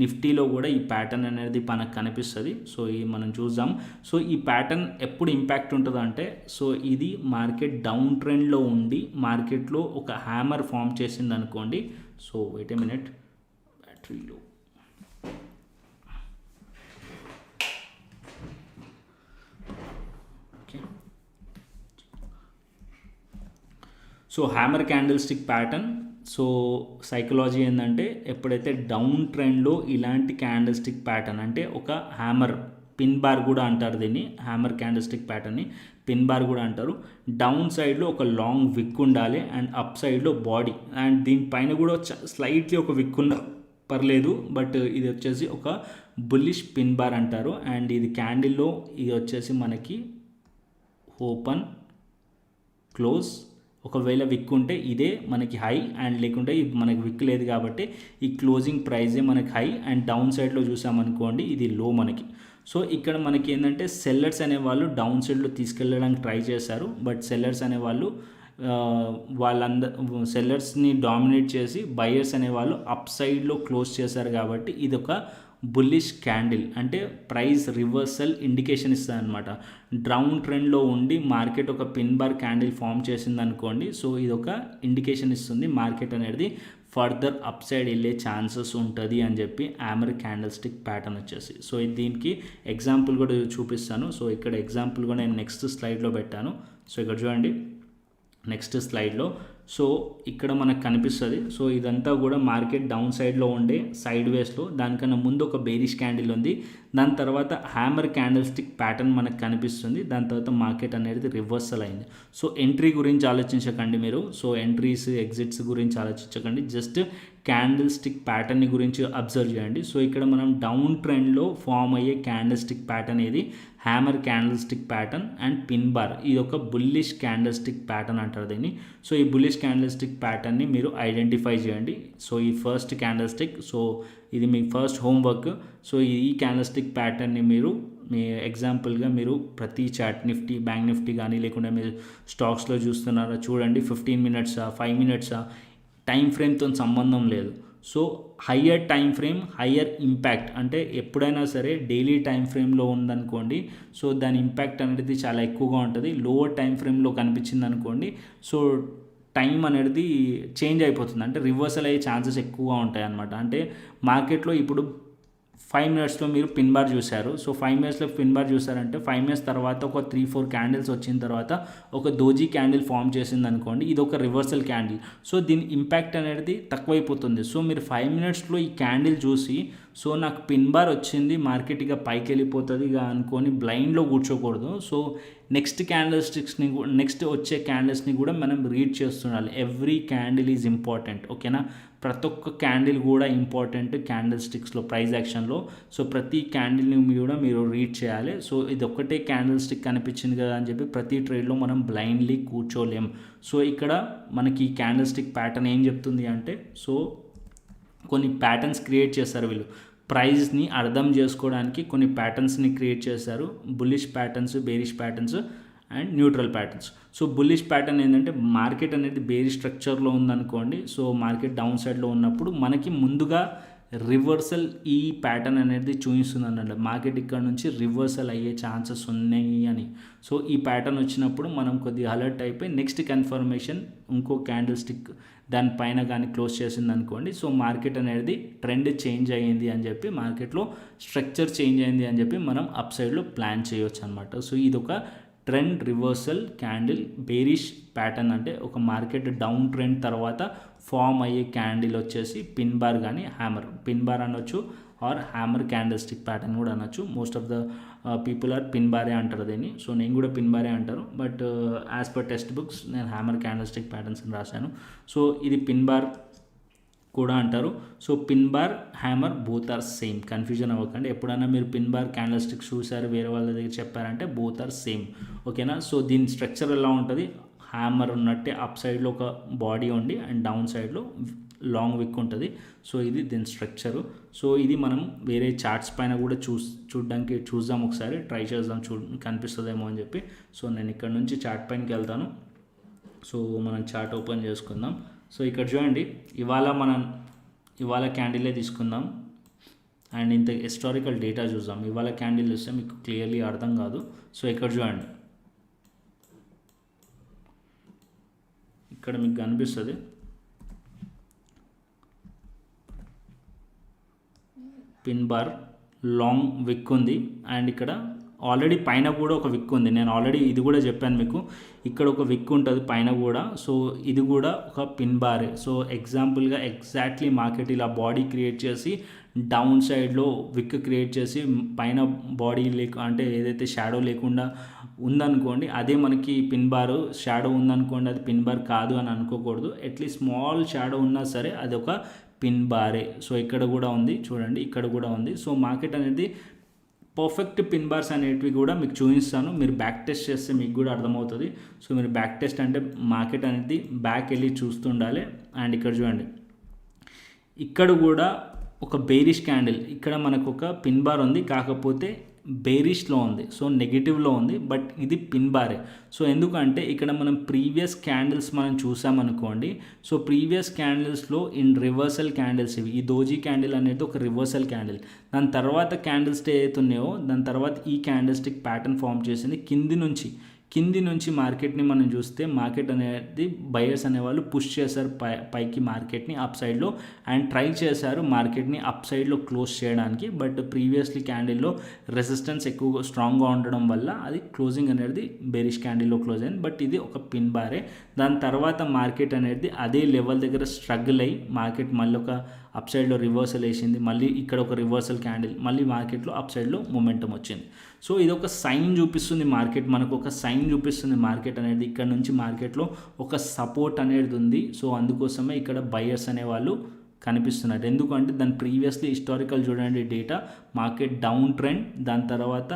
నిఫ్టీలో కూడా ఈ ప్యాటర్న్ అనేది మనకు కనిపిస్తుంది. సో ఇది మనం చూద్దాం. సో ఈ ప్యాటర్న్ ఎప్పుడు ఇంపాక్ట్ ఉంటుంది అంటే, సో ఇది మార్కెట్ డౌన్ ట్రెండ్లో ఉండి మార్కెట్లో ఒక హ్యామర్ ఫామ్ చేసింది అనుకోండి. సో వెయిట్ ఏ మినిట్, బ్యాటరీలో so hammer candle stick pattern. So psychology ఏంటంటే ఎప్పుడైతే డౌన్ ట్రెండ్లో ఇలాంటి క్యాండిల్ స్టిక్ ప్యాటర్న్ అంటే ఒక హ్యామర్, పిన్ బార్ కూడా అంటారు దీన్ని, హ్యామర్ క్యాండిల్ స్టిక్ ప్యాటర్న్ని పిన్ బార్ కూడా అంటారు. డౌన్ సైడ్లో ఒక లాంగ్ విక్ ఉండాలి అండ్ అప్ సైడ్లో బాడీ అండ్ దీనిపైన కూడా స్లైట్లీ ఒక విక్ ఉన్న పర్లేదు. బట్ ఇది వచ్చేసి ఒక బుల్లిష్ పిన్ బార్ అంటారు. అండ్ ఇది క్యాండిల్లో ఇది వచ్చేసి మనకి ఓపెన్, క్లోజ్, ఒకవేళ విక్ ఉంటే ఇదే మనకి హై అండ్ లేకుంటే మనకి విక్ లేదు కాబట్టి ఈ క్లోజింగ్ ప్రైజే మనకి హై అండ్ డౌన్ సైడ్లో చూసామనుకోండి ఇది లో మనకి. సో ఇక్కడ మనకి ఏంటంటే సెల్లర్స్ అనేవాళ్ళు డౌన్ సైడ్లో తీసుకెళ్ళడానికి ట్రై చేశారు. బట్ సెల్లర్స్ అనేవాళ్ళు సెల్లర్స్ని డామినేట్ చేసి బయర్స్ అనేవాళ్ళు అప్ సైడ్లో క్లోజ్ చేశారు కాబట్టి ఇది ఒక బుల్లిష్ క్యాండిల్, అంటే ప్రైస్ రివర్సల్ ఇండికేషన్ ఇస్తుంది అనమాట. డౌన్ ట్రెండ్లో ఉండి మార్కెట్ ఒక పిన్ బార్ క్యాండిల్ ఫామ్ చేసింది అనుకోండి, సో ఇది ఒక ఇండికేషన్ ఇస్తుంది మార్కెట్ అనేది ఫర్దర్ అప్ సైడ్ వెళ్ళే ఛాన్సెస్ ఉంటుంది అని చెప్పి హ్యామర్ క్యాండిల్ స్టిక్ ప్యాటర్న్ వచ్చేసి. సో దీనికి ఎగ్జాంపుల్ కూడా చూపిస్తాను. సో ఇక్కడ ఎగ్జాంపుల్ కూడా నేను నెక్స్ట్ స్లైడ్లో పెట్టాను. సో ఇక్కడ చూడండి నెక్స్ట్ స్లైడ్లో. సో ఇక్కడ మనకు కనిపిస్తుంది. సో ఇదంతా కూడా మార్కెట్ డౌన్ సైడ్లో ఉండే సైడ్ వేస్లో దానికన్నా ముందు ఒక బేరిష్ క్యాండిల్ ఉంది, దాని తర్వాత హ్యామర్ క్యాండిల్ స్టిక్ ప్యాటర్న్ మనకు కనిపిస్తుంది, దాని తర్వాత మార్కెట్ అనేది రివర్సల్ అయింది. సో ఎంట్రీ గురించి ఆలోచించకండి మీరు, సో ఎంట్రీస్ ఎగ్జిట్స్ గురించి ఆలోచించకండి, జస్ట్ క్యాండిల్ స్టిక్ ప్యాటర్న్ గురించి అబ్జర్వ్ చేయండి. సో ఇక్కడ మనం డౌన్ ట్రెండ్లో ఫామ్ అయ్యే క్యాండిల్ స్టిక్ ప్యాటర్న్ ఏది hammer candle stick pattern and pin bar, ఇది ఒక బుల్లిష్ క్యాండిల్ స్టిక్ ప్యాటర్న్ అంటారు దీన్ని. సో ఈ బుల్లిష్ క్యాండిల్ స్టిక్ ప్యాటర్న్ని మీరు ఐడెంటిఫై చేయండి. సో ఈ ఫస్ట్ క్యాండిల్ స్టిక్, సో ఇది మీ ఫస్ట్ హోంవర్క్. సో ఈ క్యాండిల్ స్టిక్ ప్యాటర్న్ని మీరు మీ ఎగ్జాంపుల్గా మీరు ప్రతి చార్ట్ నిఫ్టీ, బ్యాంక్ నిఫ్టీ కానీ లేకుంటే మీరు స్టాక్స్లో చూస్తున్నారా చూడండి, 15 మినిట్సా 5 మినిట్సా టైం ఫ్రేమ్తో సంబంధం లేదు. So higher time frame higher impact, అంటే ఎప్పుడైనా సరే డైలీ టైం ఫ్రేమ్లో ఉందనుకోండి, సో దాని ఇంపాక్ట్ అనేది చాలా ఎక్కువగా ఉంటుంది. లోవర్ టైం ఫ్రేమ్లో కనిపించింది అనుకోండి, సో టైం అనేది చేంజ్ అయిపోతుంది, అంటే రివర్సల్ అయ్యే ఛాన్సెస్ ఎక్కువగా ఉంటాయి అన్నమాట. అంటే మార్కెట్లో ఇప్పుడు 5 మినిట్స్లో మీరు పిన్ బార్ చూశారు. సో 5 మినిట్స్లో పిన్ బార్ చూసారంటే 5 మినిట్స్ తర్వాత ఒక 3-4 క్యాండిల్స్ వచ్చిన తర్వాత ఒక దోజీ క్యాండిల్ ఫామ్ చేసింది అనుకోండి, ఇది ఒక రివర్సల్ క్యాండిల్. సో దీని ఇంపాక్ట్ అనేది తక్కువైపోతుంది. సో మీరు 5 మినిట్స్లో ఈ క్యాండిల్ చూసి సో నాకు పిన్ బార్ వచ్చింది మార్కెట్ ఇక పైకి వెళ్ళిపోతుంది ఇక అనుకొని బ్లైండ్లో కూర్చోకూడదు. So next candlestick next వచ్చే క్యాండిల్స్ని కూడా మనం రీడ్ చేస్తుండాలి. ఎవ్రీ క్యాండిల్ ఈజ్ ఇంపార్టెంట్, ఓకేనా. ప్రతి ఒక్క క్యాండిల్ కూడా ఇంపార్టెంట్ క్యాండిల్ స్టిక్స్లో ప్రైస్ యాక్షన్లో. సో ప్రతి క్యాండిల్ని కూడా మీరు రీడ్ చేయాలి. సో ఇది ఒక్కటే క్యాండిల్ స్టిక్ కనిపించింది కదా అని చెప్పి ప్రతి ట్రేడ్లో మనం బ్లైండ్లీ కూర్చోలేం. సో ఇక్కడ మనకి క్యాండిల్ స్టిక్ ప్యాటర్న్ ఏం చెప్తుంది అంటే, సో కొన్ని ప్యాటర్న్స్ క్రియేట్ చేస్తారు వీళ్ళు ప్రైస్ని అర్థం చేసుకోవడానికి, కొన్ని ప్యాటర్న్స్ని క్రియేట్ చేశారు. Bullish patterns, bearish patterns and neutral patterns. So bullish pattern ఏంటంటే మార్కెట్ అనేది బేరిష్ స్ట్రక్చర్లో ఉందనుకోండి, సో మార్కెట్ డౌన్ సైడ్లో ఉన్నప్పుడు మనకి ముందుగా రివర్సల్ ఈ ప్యాటర్న్ అనేది చూపిస్తుంది అన్నట్టు, మార్కెట్ ఇక్కడ నుంచి రివర్సల్ అయ్యే ఛాన్సెస్ ఉన్నాయి అని. సో ఈ ప్యాటర్న్ వచ్చినప్పుడు మనం కొద్దిగా అలర్ట్ అయిపోయి నెక్స్ట్ కన్ఫర్మేషన్ ఇంకో క్యాండిల్ స్టిక్ దానిపైన కానీ క్లోజ్ చేసింది అనుకోండి, సో మార్కెట్ అనేది ట్రెండ్ చేంజ్ అయ్యింది అని చెప్పి, మార్కెట్లో స్ట్రక్చర్ చేంజ్ అయింది అని చెప్పి మనం అప్ సైడ్లో ప్లాన్ చేయవచ్చు అనమాట. సో ఇది ఒక trend reversal candle bearish pattern, అంటే ఒక మార్కెట్ డౌన్ ట్రెండ్ తర్వాత ఫామ్ అయ్యే క్యాండిల్ వచ్చేసి పిన్ బార్ కానీ హ్యామర్, పిన్ బార్ అనొచ్చు or hammer candle stick pattern కూడా అనొచ్చు. Most of the people are pin బారే అంటారు దీన్ని. సో నేను కూడా పిన్ బారే అంటారు, but as per text books నేను హ్యామర్ క్యాండిల్ స్టిక్ ప్యాటర్న్స్ అని రాశాను. సో ఇది పిన్ బార్ కూడా అంటారు. So pin bar hammer both are same, confusion అవ్వకండి. ఎప్పుడైనా మీరు పిన్ బార్ క్యాండిల్ స్టిక్ చూసారు వేరే వాళ్ళ దగ్గర చెప్పారంటే బోత్ ఆర్ సేమ్, ఓకేనా. సో దీని స్ట్రక్చర్ ఎలా ఉంటుంది, హ్యామర్ ఉన్నట్టే అప్ సైడ్లో ఒక బాడీ ఉండి అండ్ డౌన్ సైడ్లో లాంగ్ విక్ ఉంటుంది. సో ఇది దీని స్ట్రక్చరు. సో ఇది మనం వేరే చార్ట్స్ పైన కూడా చూడడానికి చూద్దాం, ఒకసారి ట్రై చేద్దాం, కనిపిస్తుందేమో అని చెప్పి. సో నేను ఇక్కడ నుంచి చార్ట్ పైనకి వెళ్తాను. సో మనం చార్ట్ ఓపెన్ చేసుకుందాం. సో ఇక్కడ చూడండి, ఇవాళ క్యాండిలే తీసుకుందాం అండ్ ఇంత హిస్టారికల్ డేటా చూద్దాం. ఇవాళ క్యాండిల్ ఇస్తే మీకు క్లియర్లీ అర్థం కాదు. సో ఇక్కడ చూడండి, ఇక్కడ మీకు కనిపిస్తుంది పిన్ బార్ లాంగ్ విక్ ఉంది అండ్ ఇక్కడ ఆల్రెడీ పైన కూడా ఒక విక్ ఉంది. నేను ఆల్రెడీ ఇది కూడా చెప్పాను మీకు, ఇక్కడ ఒక విక్ ఉంటుంది పైన కూడా. సో ఇది కూడా ఒక పిన్ బారే. సో ఎగ్జాంపుల్గా ఎగ్జాక్ట్లీ మార్కెట్ ఇలా బాడీ క్రియేట్ చేసి డౌన్ సైడ్లో విక్ క్రియేట్ చేసి పైన బాడీ అంటే ఏదైతే షాడో లేకుండా ఉందనుకోండి, అదే మనకి పిన్ బార్. షాడో ఉందనుకోండి అది పిన్ బార్ కాదు అని అనుకోకూడదు. అట్లీస్ట్ స్మాల్ షాడో ఉన్నా సరే అది ఒక పిన్ బారే. సో ఇక్కడ కూడా ఉంది చూడండి, ఇక్కడ కూడా ఉంది. సో మార్కెట్ అనేది పర్ఫెక్ట్ పిన్ బార్స్ అనేటివి కూడా మీకు చూపిస్తాను, మీరు బ్యాక్ టెస్ట్ చేస్తే మీకు కూడా అర్థమవుతుంది. సో మీరు బ్యాక్ టెస్ట్ అంటే మార్కెట్ అనేది బ్యాక్ వెళ్ళి చూస్తుండాలి. అండ్ ఇక్కడ చూడండి, ఇక్కడ కూడా ఒక బేరిష్ క్యాండిల్, ఇక్కడ మనకు ఒక పిన్ బార్ ఉంది, కాకపోతే బేరిష్లో ఉంది, సో నెగిటివ్లో ఉంది, బట్ ఇది పిన్ బారే. సో ఎందుకంటే ఇక్కడ మనం ప్రీవియస్ క్యాండిల్స్ మనం చూసామనుకోండి, సో ప్రీవియస్ క్యాండిల్స్లో ఇన్ రివర్సల్ క్యాండిల్స్ ఇవి, ఈ దోజీ క్యాండిల్ అనేది ఒక రివర్సల్ క్యాండిల్. దాని తర్వాత క్యాండిల్స్ ఏదైతే ఉన్నాయో దాని తర్వాత ఈ క్యాండిల్ స్టిక్ ప్యాటర్న్ ఫామ్ చేసింది కింది నుంచి మార్కెట్ని మనం చూస్తే మార్కెట్ అనేది బయర్స్ అనేవాళ్ళు పుష్ చేశారు పైకి మార్కెట్ని అప్ సైడ్లో, అండ్ ట్రై చేశారు మార్కెట్ని అప్ సైడ్లో క్లోజ్ చేయడానికి. బట్ ప్రీవియస్లీ క్యాండిల్లో రెసిస్టెన్స్ ఎక్కువ స్ట్రాంగ్గా ఉండడం వల్ల అది క్లోజింగ్ అనేది బేరిష్ క్యాండిల్లో క్లోజ్ అయింది. బట్ ఇది ఒక పిన్ బారే. దాని తర్వాత మార్కెట్ అనేది అదే లెవెల్ దగ్గర స్ట్రగుల్ అయ్యి మార్కెట్ మళ్ళీ ఒక అప్ సైడ్లో రివర్సల్ వేసింది, మళ్ళీ ఇక్కడ ఒక రివర్సల్ క్యాండిల్, మళ్ళీ మార్కెట్లో అప్ సైడ్లో మొమెంటం వచ్చింది. సో ఇది ఒక సైన్ చూపిస్తుంది మార్కెట్, మనకు ఒక సైన్ చూపిస్తుంది మార్కెట్ అనేది ఇక్కడ నుంచి మార్కెట్లో ఒక సపోర్ట్ అనేది ఉంది. సో అందుకోసమే ఇక్కడ బయర్స్ అనేవాళ్ళు కనిపిస్తున్నారు. ఎందుకంటే దాని ప్రీవియస్లీ హిస్టారికల్ చూడండి డేటా, మార్కెట్ డౌన్ ట్రెండ్, దాని తర్వాత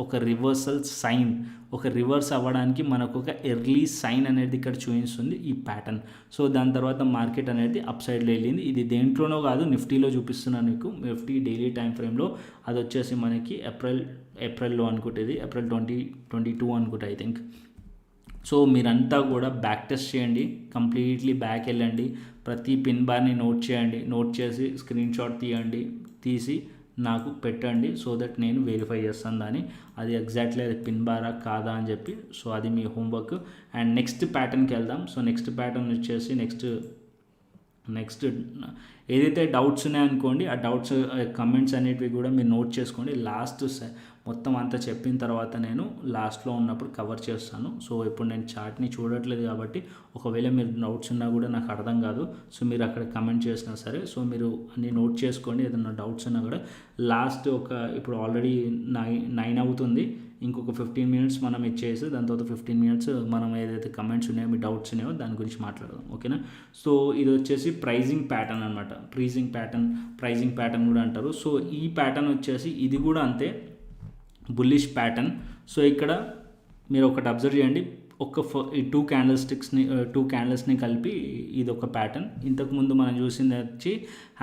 ఒక రివర్సల్ సైన్, ఒక రివర్స్ అవ్వడానికి మనకు ఒక ఎర్లీ సైన్ అనేది ఇక్కడ చూపిస్తుంది ఈ ప్యాటర్న్. సో దాని తర్వాత మార్కెట్ అనేది అప్ సైడ్లో వెళ్ళింది. ఇది దేంట్లోనో కాదు, నిఫ్టీలో చూపిస్తున్నాను మీకు, నిఫ్టీ డైలీ టైం ఫ్రేమ్లో. అది వచ్చేసి మనకి ఏప్రిల్లో అనుకుంటుంది, ఏప్రిల్ 2022 అనుకుంటా ఐ థింక్. సో మీరంతా కూడా బ్యాక్ టెస్ట్ చేయండి, కంప్లీట్లీ బ్యాక్ వెళ్ళండి, ప్రతి పిన్ బార్ని నోట్ చేయండి, నోట్ చేసి స్క్రీన్ షాట్ తీసి నాకు పెట్టండి. సో దట్ నేను వెరిఫై చేస్తాను దాన్ని, అది ఎగ్జాక్ట్లీ అది పిన్ బారా కాదా అని చెప్పి. సో అది మీ హోంవర్క్. అండ్ నెక్స్ట్ ప్యాటర్న్కి వెళ్దాం. సో నెక్స్ట్ ప్యాటర్న్ వచ్చేసి నెక్స్ట్ ఏదైతే డౌట్స్ ఉన్నాయనుకోండి, ఆ డౌట్స్ కమెంట్స్ అనేటివి కూడా మీరు నోట్ చేసుకోండి. లాస్ట్ మొత్తం అంతా చెప్పిన తర్వాత నేను లాస్ట్లో ఉన్నప్పుడు కవర్ చేస్తాను. సో ఇప్పుడు నేను చార్ట్ని చూడట్లేదు కాబట్టి ఒకవేళ మీరు డౌట్స్ ఉన్నా కూడా నాకు అర్థం కాదు. సో మీరు అక్కడ కమెంట్ చేసినా సరే, సో మీరు అన్ని నోట్ చేసుకోండి. ఏదైనా డౌట్స్ ఉన్నా కూడా లాస్ట్ ఇప్పుడు ఆల్రెడీ 9 అవుతుంది, ఇంకొక 15 మినిట్స్ మనం ఇచ్చేసి దాని తర్వాత 15 మినిట్స్ మనం ఏదైతే కమెంట్స్ ఉన్నాయో మీ డౌట్స్ ఉన్నాయో దాని గురించి మాట్లాడదాం, ఓకేనా. సో ఇది వచ్చేసి ప్రైజింగ్ ప్యాటర్న్ అనమాట, ప్రైజింగ్ ప్యాటర్న్ కూడా అంటారు. సో ఈ ప్యాటర్న్ వచ్చేసి ఇది కూడా అంతే, బుల్లిష్ ప్యాటర్న్. సో ఇక్కడ మీరు ఒకటి అబ్జర్వ్ చేయండి, ఈ టూ క్యాండిల్స్ని కలిపి ఇది ఒక ప్యాటర్న్. ఇంతకుముందు మనం చూసింది వచ్చి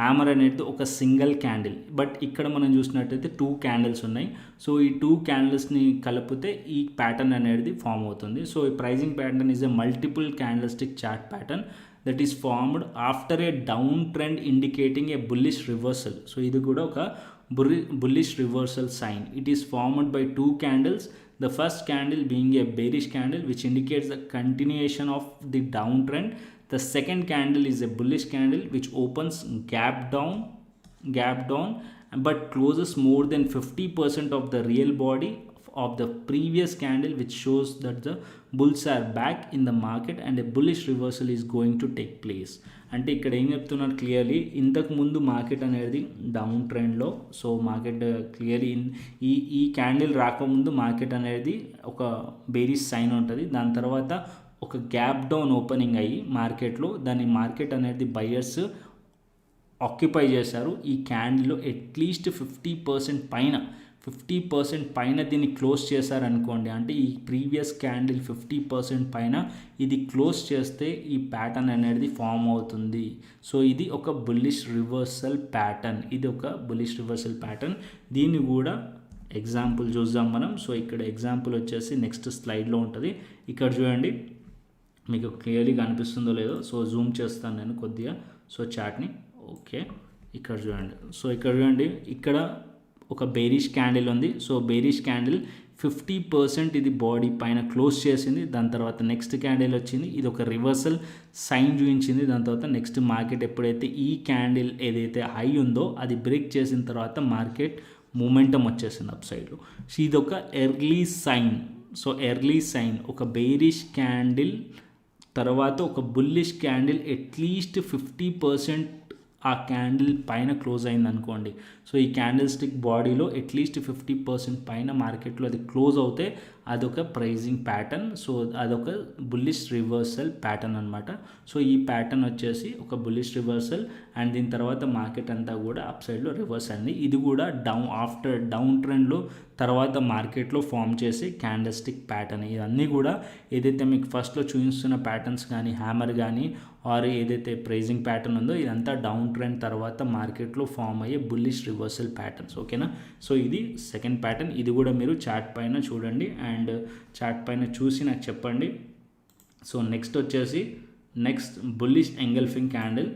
హ్యామర్ అనేది ఒక సింగిల్ క్యాండిల్, బట్ ఇక్కడ మనం చూసినట్టయితే 2 క్యాండిల్స్ ఉన్నాయి. సో ఈ 2 క్యాండిల్స్ని కలిపితే ఈ ప్యాటర్న్ అనేది ఫామ్ అవుతుంది. సో ఈ piercing pattern is a multiple candle stick chart pattern that is formed after a downtrend indicating a bullish reversal. So ఇది కూడా ఒక bullish reversal sign. It is formed by 2 candles, the first candle being a bearish candle which indicates the continuation of the downtrend. The second candle is a bullish candle which opens gap down but closes more than 50% of the real body of the previous candle, which shows that the bulls are back in the market and a bullish reversal is going to take place. అంటే ఇక్కడ ఏం చెప్తున్నారు clearly, ఇంతకు ముందు market అనేది down ట్రెండ్లో, so market clearly ఈ candle రాకముందు మార్కెట్ అనేది ఒక బేరిష్ సైన్ ఉంటుంది. దాని తర్వాత ఒక గ్యాప్ డౌన్ ఓపెనింగ్ అయ్యి మార్కెట్లో మార్కెట్ అనేది బయర్స్ ఆక్యుపై చేశారు. ఈ క్యాండిల్లో అట్లీస్ట్ 50% పైన దీన్ని క్లోజ్ చేశారనుకోండి, అంటే ఈ ప్రీవియస్ క్యాండిల్ 50% పైన ఇది క్లోజ్ చేస్తే ఈ ప్యాటర్న్ అనేది ఫామ్ అవుతుంది. సో ఇది ఒక బుల్లిష్ రివర్సల్ ప్యాటర్న్. దీన్ని కూడా ఎగ్జాంపుల్ చూద్దాం మనం. సో ఇక్కడ ఎగ్జాంపుల్ వచ్చేసి నెక్స్ట్ స్లైడ్లో ఉంటుంది. ఇక్కడ చూడండి, మీకు క్లియర్లీ కనిపిస్తుందో లేదో. సో జూమ్ చేస్తాను నేను కొద్దిగా, సో చార్ట్ని. ఓకే, ఇక్కడ చూడండి, ఇక్కడ ఒక బేరిష్ క్యాండిల్ ఉంది. సో బేరిష్ క్యాండిల్ 50% ఇది బాడీ పైన క్లోజ్ చేసింది. దాని తర్వాత నెక్స్ట్ క్యాండిల్ వచ్చింది, ఇది ఒక రివర్సల్ సైన్ చూపించింది. దాని తర్వాత నెక్స్ట్ మార్కెట్ ఎప్పుడైతే ఈ క్యాండిల్ ఏదైతే హై ఉందో అది బ్రేక్ చేసిన తర్వాత మార్కెట్ మూమెంటం వచ్చేసింది అప్ సైడ్లో. సో ఇది ఒక ఎర్లీ సైన్, ఒక బేరిష్ క్యాండిల్ తర్వాత ఒక బుల్లిష్ క్యాండిల్ అట్లీస్ట్ 50% ఆ క్యాండిల్ పైన క్లోజ్ అయింది అనుకోండి. సో ఈ క్యాండిల్ స్టిక్ బాడీలో అట్లీస్ట్ 50% పైన మార్కెట్లో అది క్లోజ్ అవుతే అదొక ప్రైజింగ్ ప్యాటర్న్. సో అదొక బుల్లిష్ రివర్సల్ ప్యాటర్న్ అనమాట. సో ఈ ప్యాటర్న్ వచ్చేసి ఒక బుల్లిష్ రివర్సల్, అండ్ దీని తర్వాత మార్కెట్ అంతా కూడా అప్ సైడ్లో రివర్స్ అయింది. ఇది కూడా ఆఫ్టర్ డౌన్ ట్రెండ్లో తర్వాత మార్కెట్లో ఫామ్ చేసే క్యాండిల్ స్టిక్ ప్యాటర్న్. ఇవన్నీ కూడా ఏదైతే మీకు ఫస్ట్లో చూపిస్తున్న ప్యాటర్న్స్ కానీ హ్యామర్ కానీ ఆర్ ఏదైతే ప్రైజింగ్ ప్యాటర్న్ ఉందో ఇదంతా డౌన్ ట్రెండ్ తర్వాత మార్కెట్లో ఫామ్ అయ్యే బుల్లిష్ రివర్సల్ ప్యాటర్న్స్. ఓకేనా, సో ఇది సెకండ్ ప్యాటర్న్. ఇది కూడా మీరు చార్ట్ పైన చూడండి అండ్ చార్ట్ పైన చూసి నాకు చెప్పండి. So next bullish engulfing candle.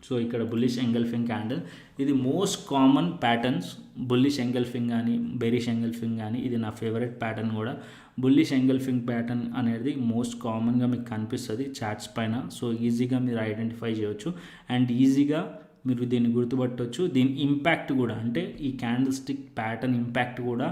So ఇక్కడ బుల్లిష్ ఎంగల్ఫింగ్ క్యాండిల్ ఇది most common patterns. Bullish engulfing కానీ బెరిష్ ఎంగల్ఫింగ్ కానీ ఇది నా ఫేవరెట్ ప్యాటర్న్ కూడా. బుల్లిష్ ఎంగల్ఫింగ్ ప్యాటర్న్ అనేది మోస్ట్ కామన్గా మీకు కనిపిస్తుంది చార్ట్స్ పైన. సో ఈజీగా మీరు ఐడెంటిఫై చేయవచ్చు అండ్ ఈజీగా మీరు దీన్ని గుర్తుపట్టవచ్చు. దీని ఇంపాక్ట్ కూడా అంటే ఈ క్యాండిల్ స్టిక్ ప్యాటర్న్ ఇంపాక్ట్ కూడా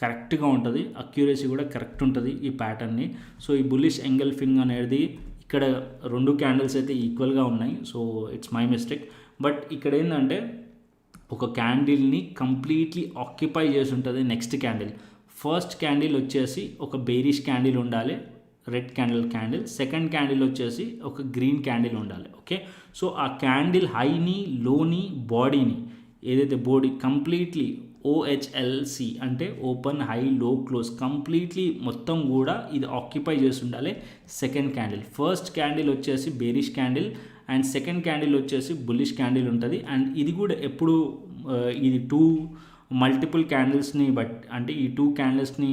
కరెక్ట్గా ఉంటుంది, అక్యురసీ కూడా కరెక్ట్ ఉంటుంది ఈ ప్యాటర్న్ని. సో ఈ బుల్లిష్ ఎంగల్ఫింగ్ అనేది ఇక్కడ 2 క్యాండిల్స్ అయితే ఈక్వల్గా ఉన్నాయి. So it's my mistake. But ఇక్కడ ఏంటంటే ఒక క్యాండిల్ని కంప్లీట్లీ ఆక్యుపై చేసి ఉంటుంది నెక్స్ట్ క్యాండిల్. ఫస్ట్ క్యాండిల్ వచ్చేసి ఒక బేరిష్ క్యాండిల్ ఉండాలి, రెడ్ క్యాండిల్. సెకండ్ క్యాండిల్ వచ్చేసి ఒక గ్రీన్ క్యాండిల్ ఉండాలి. ఓకే, సో ఆ క్యాండిల్ హైని లోని బాడీని ఏదైతే బాడీ కంప్లీట్లీ OHLC అంటే open high low close completely మొత్తం కూడా ఇది ఆక్యుపై చేసి ఉండాలి సెకండ్ క్యాండిల్. ఫస్ట్ క్యాండిల్ వచ్చేసి bearish candle and second candle వచ్చేసి బుల్లిష్ క్యాండిల్ ఉంటుంది. అండ్ ఇది కూడా ఎప్పుడు ఇది 2 మల్టిపుల్ క్యాండిల్స్ని అంటే ఈ 2 క్యాండిల్స్ని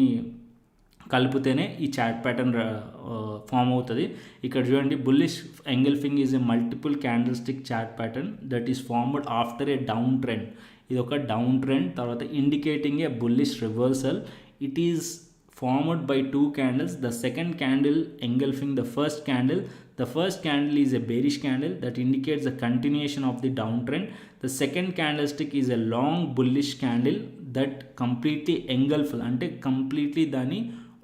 కలిపితేనే ఈ చార్ట్ ప్యాటర్న్ ఫామ్ అవుతుంది. ఇక్కడ చూడండి, bullish engulfing is a multiple candle stick chart pattern that is formed after A down trend. ఇది ఒక డౌన్ ట్రెండ్ తర్వాత indicating A bullish reversal. It is formed by 2 candles. The second candle engulfing the first candle. The first candle is a bearish candle that indicates the continuation of the downtrend. The second candlestick is a long bullish candle that completely engulf అంటే completely దాన్ని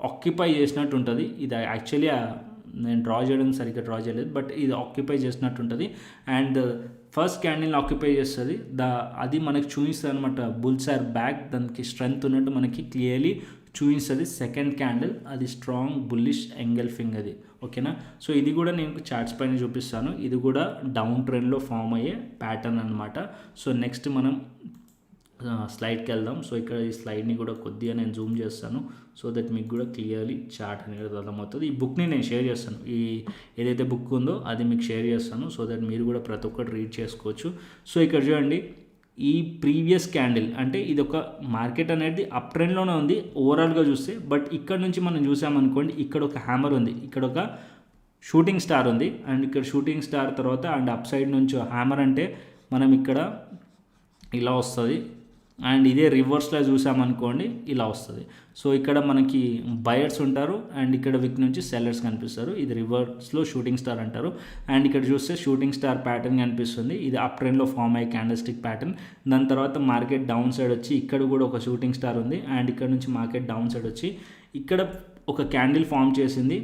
occupy చేసినట్టు ఉంటుంది. ఇది actually నేను draw చేయలేదు but ఇది occupy చేసినట్టు ఉంటుంది. అండ్ ఫస్ట్ క్యాండిల్ని ఆక్యుపై చేస్తుంది, అది మనకి చూపిస్తుంది అనమాట. బుల్స్ ఆర్ బ్యాక్, దానికి స్ట్రెంగ్త్ ఉన్నట్టు మనకి క్లియర్లీ చూపిస్తుంది. సెకండ్ క్యాండిల్ అది స్ట్రాంగ్ బుల్లిష్ ఎంగల్ఫింగ్ అది. ఓకేనా, సో ఇది కూడా నేను చార్ట్స్ పైన చూపిస్తాను. ఇది కూడా డౌన్ ట్రెండ్లో ఫామ్ అయ్యే ప్యాటర్న్ అనమాట. సో నెక్స్ట్ మనం స్లైడ్కి వెళ్దాం. సో ఇక్కడ ఈ స్లైడ్ని కూడా కొద్దిగా నేను జూమ్ చేస్తాను సో దట్ మీకు కూడా క్లియర్లీ చార్ట్ అనేది అర్థమవుతుంది. ఈ బుక్ని నేను షేర్ చేస్తాను, ఈ ఏదైతే బుక్ ఉందో అది మీకు షేర్ చేస్తాను సో దట్ మీరు కూడా ప్రతి ఒక్కటి రీడ్ చేసుకోవచ్చు. సో ఇక్కడ చూడండి, ఈ ప్రీవియస్ క్యాండిల్ అంటే ఇది ఒక మార్కెట్ అనేది అప్ ట్రెండ్లోనే ఉంది ఓవరాల్గా చూస్తే. బట్ ఇక్కడ నుంచి మనం చూసామనుకోండి, ఇక్కడ ఒక హ్యామర్ ఉంది, ఇక్కడ ఒక షూటింగ్ స్టార్ ఉంది అండ్ ఇక్కడ షూటింగ్ స్టార్ తర్వాత అండ్ అప్ సైడ్ నుంచి హ్యామర్ అంటే మనం ఇక్కడ ఇలా వస్తుంది అండ్ ఇదే రివర్స్లో చూసామనుకోండి ఇలా వస్తుంది. సో ఇక్కడ మనకి బయర్స్ ఉంటారు అండ్ ఇక్కడ విక్ నుంచి సెల్లర్స్ కనిపిస్తారు. ఇది రివర్స్లో షూటింగ్ స్టార్ అంటారు. అండ్ ఇక్కడ చూస్తే షూటింగ్ స్టార్ ప్యాటర్న్ కనిపిస్తుంది, ఇది అప్ ట్రెండ్లో ఫామ్ అయ్యే క్యాండిల్స్టిక్ ప్యాటర్న్. దాని తర్వాత మార్కెట్ డౌన్ సైడ్ వచ్చి ఇక్కడ కూడా ఒక షూటింగ్ స్టార్ ఉంది అండ్ ఇక్కడ నుంచి మార్కెట్ డౌన్ సైడ్ వచ్చి ఇక్కడ ఒక క్యాండిల్ ఫామ్ చేసింది.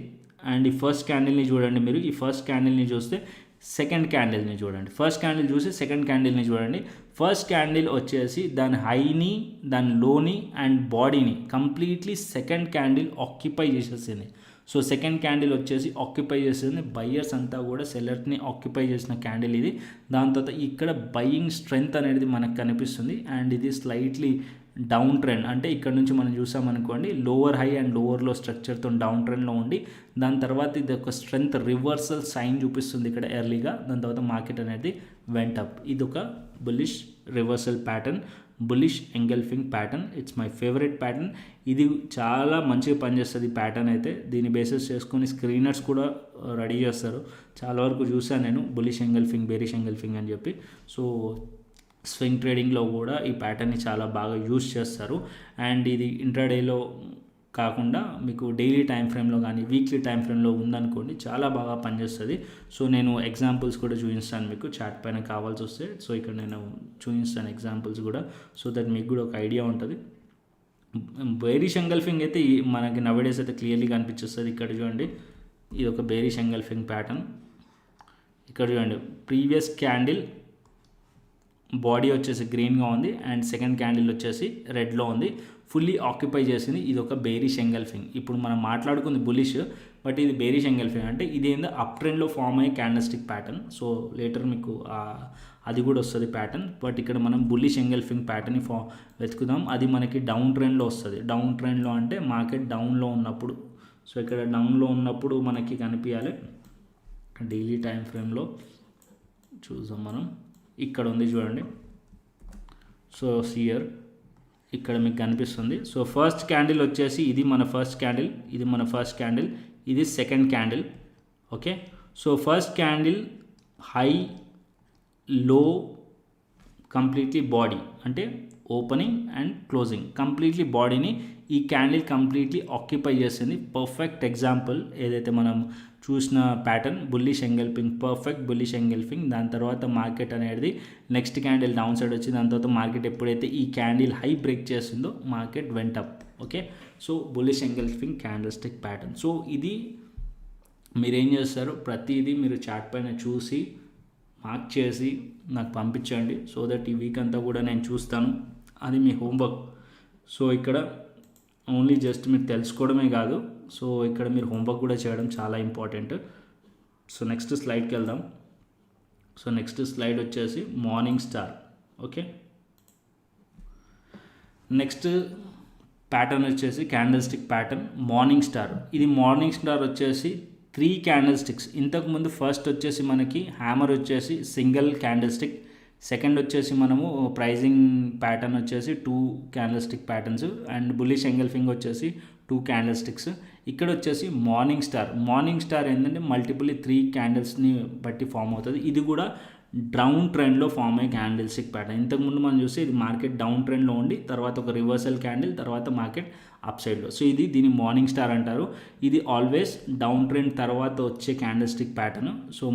అండ్ ఈ ఫస్ట్ క్యాండిల్ని చూడండి మీరు, ఈ ఫస్ట్ క్యాండిల్ని చూస్తే సెకండ్ క్యాండిల్ని చూడండి, ఫస్ట్ క్యాండిల్ చూసి సెకండ్ క్యాండిల్ని చూడండి. ఫస్ట్ క్యాండిల్ వచ్చేసి దాని హైని దాని లోని అండ్ బాడీని కంప్లీట్లీ సెకండ్ క్యాండిల్ ఆక్యుపై చేసేసింది. సో సెకండ్ క్యాండిల్ వచ్చేసి ఆక్యుపై చేసేసింది, బయ్యర్స్ అంతా కూడా సెల్లర్ని ఆక్యుపై చేసిన క్యాండిల్ ఇది. దాని తర్వాత ఇక్కడ బయ్యింగ్ స్ట్రెంగ్త్ అనేది మనకు కనిపిస్తుంది అండ్ ఇది స్లైట్లీ డౌన్ ట్రెండ్ అంటే ఇక్కడ నుంచి మనం చూసామనుకోండి లోవర్ హై అండ్ లోవర్లో స్ట్రక్చర్తో డౌన్ ట్రెండ్లో ఉండి దాని తర్వాత ఇది ఒక స్ట్రెంగ్త్ రివర్సల్ సైన్ చూపిస్తుంది ఇక్కడ ఎర్లీగా. దాని తర్వాత మార్కెట్ అనేది వెంట్ అప్. ఇది ఒక bullish reversal pattern, bullish engulfing pattern. It's my favourite pattern. ఇది చాలా మంచిగా పనిచేస్తుంది ప్యాటర్న్ అయితే. దీన్ని బేసిస్ చేసుకొని స్క్రీనర్స్ కూడా రెడీ చేస్తారు. చాలా వరకు చూసాను నేను బుల్లిష్ ఎంగల్ఫింగ్, బేరిష్ ఎంగల్ఫింగ్ అని చెప్పి. సో స్వింగ్ ట్రేడింగ్లో కూడా ఈ ప్యాటర్న్ని చాలా బాగా యూజ్ చేస్తారు. అండ్ ఇది ఇంట్రాడేలో కాకుండా మీకు డైలీ టైం ఫ్రేమ్లో కానీ వీక్లీ టైం ఫ్రేమ్లో ఉందనుకోండి చాలా బాగా పనిచేస్తుంది. సో నేను ఎగ్జాంపుల్స్ కూడా చూపిస్తాను మీకు చార్ట్ పైన కావాల్సి వస్తే. సో ఇక్కడ నేను చూపిస్తాను ఎగ్జాంపుల్స్ కూడా సో దట్ మీకు కూడా ఒక ఐడియా ఉంటుంది. బేరిష్ ఎంగల్ఫింగ్ అయితే మనకి నవడేస్ అయితే క్లియర్లీ కనిపించేస్తుంది. ఇక్కడ చూడండి, ఇది ఒక బేరిష్ ఎంగల్ఫింగ్ ప్యాటర్న్. ఇక్కడ చూడండి, ప్రీవియస్ క్యాండిల్ బాడీ వచ్చేసి గ్రీన్గా ఉంది అండ్ సెకండ్ క్యాండిల్ వచ్చేసి రెడ్లో ఉంది, ఫుల్లీ ఆక్యుపై చేసింది. ఇది ఒక బేరిష్ ఎంగల్ఫింగ్. ఇప్పుడు మనం మాట్లాడుకుంది బులిష్, బట్ ఇది బేరిష్ ఎంగల్ఫింగ్ అంటే ఇది ఏందో అప్ ట్రెండ్లో ఫామ్ అయ్యే candle stick pattern. So later మీకు అది కూడా వస్తుంది ప్యాటర్న్. బట్ ఇక్కడ మనం బుల్లిష్ ఎంగల్ఫింగ్ ప్యాటర్న్ని వెతుకుదాం. అది మనకి డౌన్ ట్రెండ్లో వస్తుంది. డౌన్ ట్రెండ్లో అంటే మార్కెట్ డౌన్లో ఉన్నప్పుడు, సో ఇక్కడ డౌన్లో ఉన్నప్పుడు మనకి కనిపించాలి. డైలీ టైం ఫ్రేమ్లో చూద్దాం మనం. ఇక్కడ ఉంది చూడండి. సో సియర్ ఇక్కడ మీకు కనిపిస్తుంది. సో ఫస్ట్ క్యాండిల్ వచ్చేసి ఇది మన ఫస్ట్ క్యాండిల్, ఇది మన ఫస్ట్ క్యాండిల్, ఇది second candle. Okay, so first candle high లో కంప్లీట్లీ బాడీ అంటే ఓపెనింగ్ అండ్ క్లోజింగ్ కంప్లీట్లీ బాడీని ఈ క్యాండిల్ కంప్లీట్లీ ఆక్యుపై చేస్తుంది. పర్ఫెక్ట్ ఎగ్జాంపుల్ ఏదైతే మనం చూసిన pattern bullish engulfing, perfect bullish engulfing. దాని తర్వాత మార్కెట్ అనేది నెక్స్ట్ క్యాండిల్ డౌన్ సైడ్ వచ్చి దాని తర్వాత మార్కెట్ ఎప్పుడైతే ఈ క్యాండిల్ హై బ్రేక్ చేస్తుందో market went up. Okay, so bullish engulfing candle stick pattern. So ఇది మీరేం చేస్తారు, ప్రతిదీ మీరు చార్ట్ పైన చూసి మార్క్ చేసి నాకు పంపించండి. సో దట్ ఈ వీక్ అంతా కూడా నేను చూస్తాను. అది మీ హోంవర్క్. సో ఇక్కడ ఓన్లీ జస్ట్ మీరు తెలుసుకోవడమే కాదు, సో ఇక్కడ మీరు హోంవర్క్ కూడా చేయడం చాలా ఇంపార్టెంట్. సో నెక్స్ట్ స్లైడ్కి వెళ్దాం. సో నెక్స్ట్ స్లైడ్ వచ్చేసి morning star. Okay, next pattern వచ్చేసి candle stick pattern morning star. ఇది మార్నింగ్ స్టార్ వచ్చేసి 3 క్యాండిల్ స్టిక్స్. ఇంతకుముందు ఫస్ట్ వచ్చేసి మనకి హ్యామర్ వచ్చేసి సింగిల్ క్యాండిల్ స్టిక్, సెకండ్ వచ్చేసి మనము ప్రైజింగ్ ప్యాటర్న్ వచ్చేసి 2 candle stick patterns and bullish engulfing వచ్చేసి 2 క్యాండిల్ స్టిక్స్. ఇక్కడ వచ్చేసి మార్నింగ్ స్టార్. మార్నింగ్ స్టార్ ఏంటంటే మల్టిపుల్ 3 క్యాండిల్స్ని బట్టి ఫామ్ అవుతుంది. ఇది కూడా డౌన్ ట్రెండ్లో ఫామ్ అయ్యే క్యాండిల్ స్టిక్ ప్యాటర్న్. ఇంతకుముందు మనం చూస్తే ఇది మార్కెట్ డౌన్ ట్రెండ్లో ఉండి తర్వాత ఒక రివర్సల్ క్యాండిల్, తర్వాత మార్కెట్ అప్ సైడ్లో. సో ఇది దీని మార్నింగ్ స్టార్ అంటారు. ఇది ఆల్వేస్ డౌన్ ట్రెండ్ తర్వాత వచ్చే candle stick pattern. So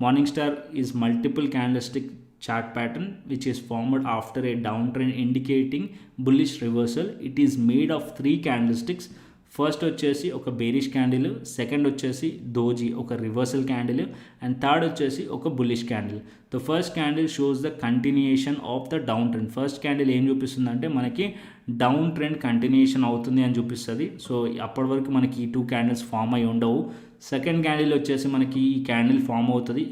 morning star is multiple candle stick chart pattern which is formed after a downtrend indicating bullish reversal. It is made of 3 candlesticks. First వచ్చేసి ఒక bearish candle, second వచ్చేసి doji ఒక reversal candle and third వచ్చేసి ఒక bullish candle. The first candle shows the continuation of the down trend. First candle ఏం చూపిస్తుంది అంటే మనకి డౌన్ ట్రెండ్ కంటిన్యూయేషన్ అవుతుంది అని చూపిస్తుంది. సో అప్పటి వరకు మనకి ఈ 2 క్యాండిల్స్ ఫామ్ అయి ఉండవు. సెకండ్ క్యాండిల్ వచ్చేసి మనకి ఈ క్యాండిల్ ఫామ్ అవుతుంది.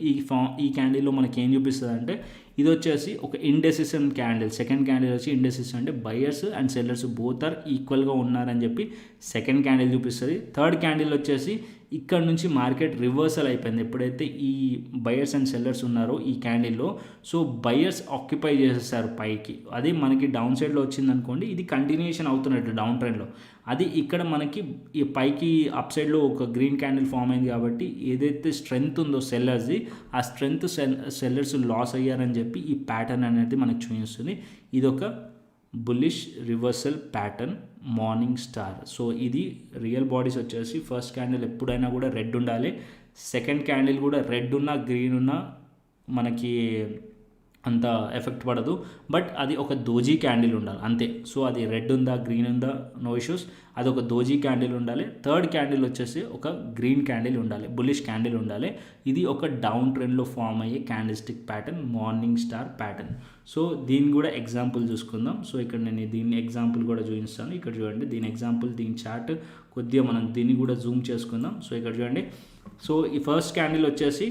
ఈ క్యాండిల్లో మనకి ఏం చూపిస్తుంది అంటే ఇది వచ్చేసి ఒక ఇండెసిషన్ క్యాండిల్. సెకండ్ క్యాండిల్ వచ్చి ఇండెసిషన్ అంటే buyers and sellers both are ఈక్వల్గా ఉన్నారని చెప్పి సెకండ్ క్యాండిల్ చూపిస్తుంది. థర్డ్ క్యాండిల్ వచ్చేసి ఇక్కడ నుంచి మార్కెట్ రివర్సల్ అయిపోయింది. ఎప్పుడైతే ఈ బయర్స్ అండ్ సెల్లర్స్ ఉన్నారో ఈ క్యాండిల్లో, సో బయర్స్ ఆక్యుపై చేసేస్తారు పైకి. అది మనకి డౌన్ సైడ్లో వచ్చింది అనుకోండి, ఇది కంటిన్యూషన్ అవుతున్నట్టు డౌన్ ట్రెండ్లో. అది ఇక్కడ మనకి ఈ పైకి అప్ సైడ్లో ఒక గ్రీన్ క్యాండిల్ ఫామ్ అయింది కాబట్టి ఏదైతే స్ట్రెంగ్త్ ఉందో సెల్లర్స్ది, ఆ స్ట్రెంగ్త్ సెల్లర్స్ లాస్ అయ్యారని చెప్పి ఈ ప్యాటర్న్ అనేది మనకు చూపిస్తుంది. ఇది ఒక bullish reversal pattern morning star. So ఇది రియల్ బాడీస్ వచ్చేసి ఫస్ట్ క్యాండిల్ ఎప్పుడైనా కూడా రెడ్ ఉండాలి, సెకండ్ క్యాండిల్ కూడా రెడ్ ఉన్నా గ్రీన్ ఉన్నా మనకి అంత ఎఫెక్ట్ పడదు. బట్ అది ఒక దోజీ క్యాండిల్ ఉండాలి అంతే. సో అది రెడ్ ఉందా గ్రీన్ ఉందా నో ఇష్యూస్, అది ఒక దోజీ క్యాండిల్ ఉండాలి. థర్డ్ క్యాండిల్ వచ్చేసి ఒక గ్రీన్ క్యాండిల్ ఉండాలి, బుల్లిష్ క్యాండిల్ ఉండాలి. ఇది ఒక డౌన్ ట్రెండ్లో ఫామ్ అయ్యే candle stick pattern morning star pattern. So దీన్ని కూడా ఎగ్జాంపుల్ చూసుకుందాం. సో ఇక్కడ నేను దీన్ని ఎగ్జాంపుల్ కూడా చూపిస్తాను. ఇక్కడ చూడండి దీని ఎగ్జాంపుల్, దీని చార్ట్ కొద్దిగా మనం దీన్ని కూడా జూమ్ చేసుకుందాం. సో ఇక్కడ చూడండి. సో ఈ ఫస్ట్ క్యాండిల్ వచ్చేసి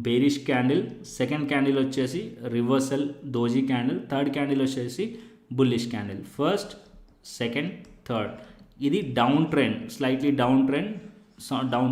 బేరిష్ క్యాండిల్, సెకండ్ క్యాండిల్ వచ్చేసి reversal doji candle, third candle వచ్చేసి bullish candle. First, second, third. ఇది డౌన్ ట్రెండ్, స్లైట్లీ డౌన్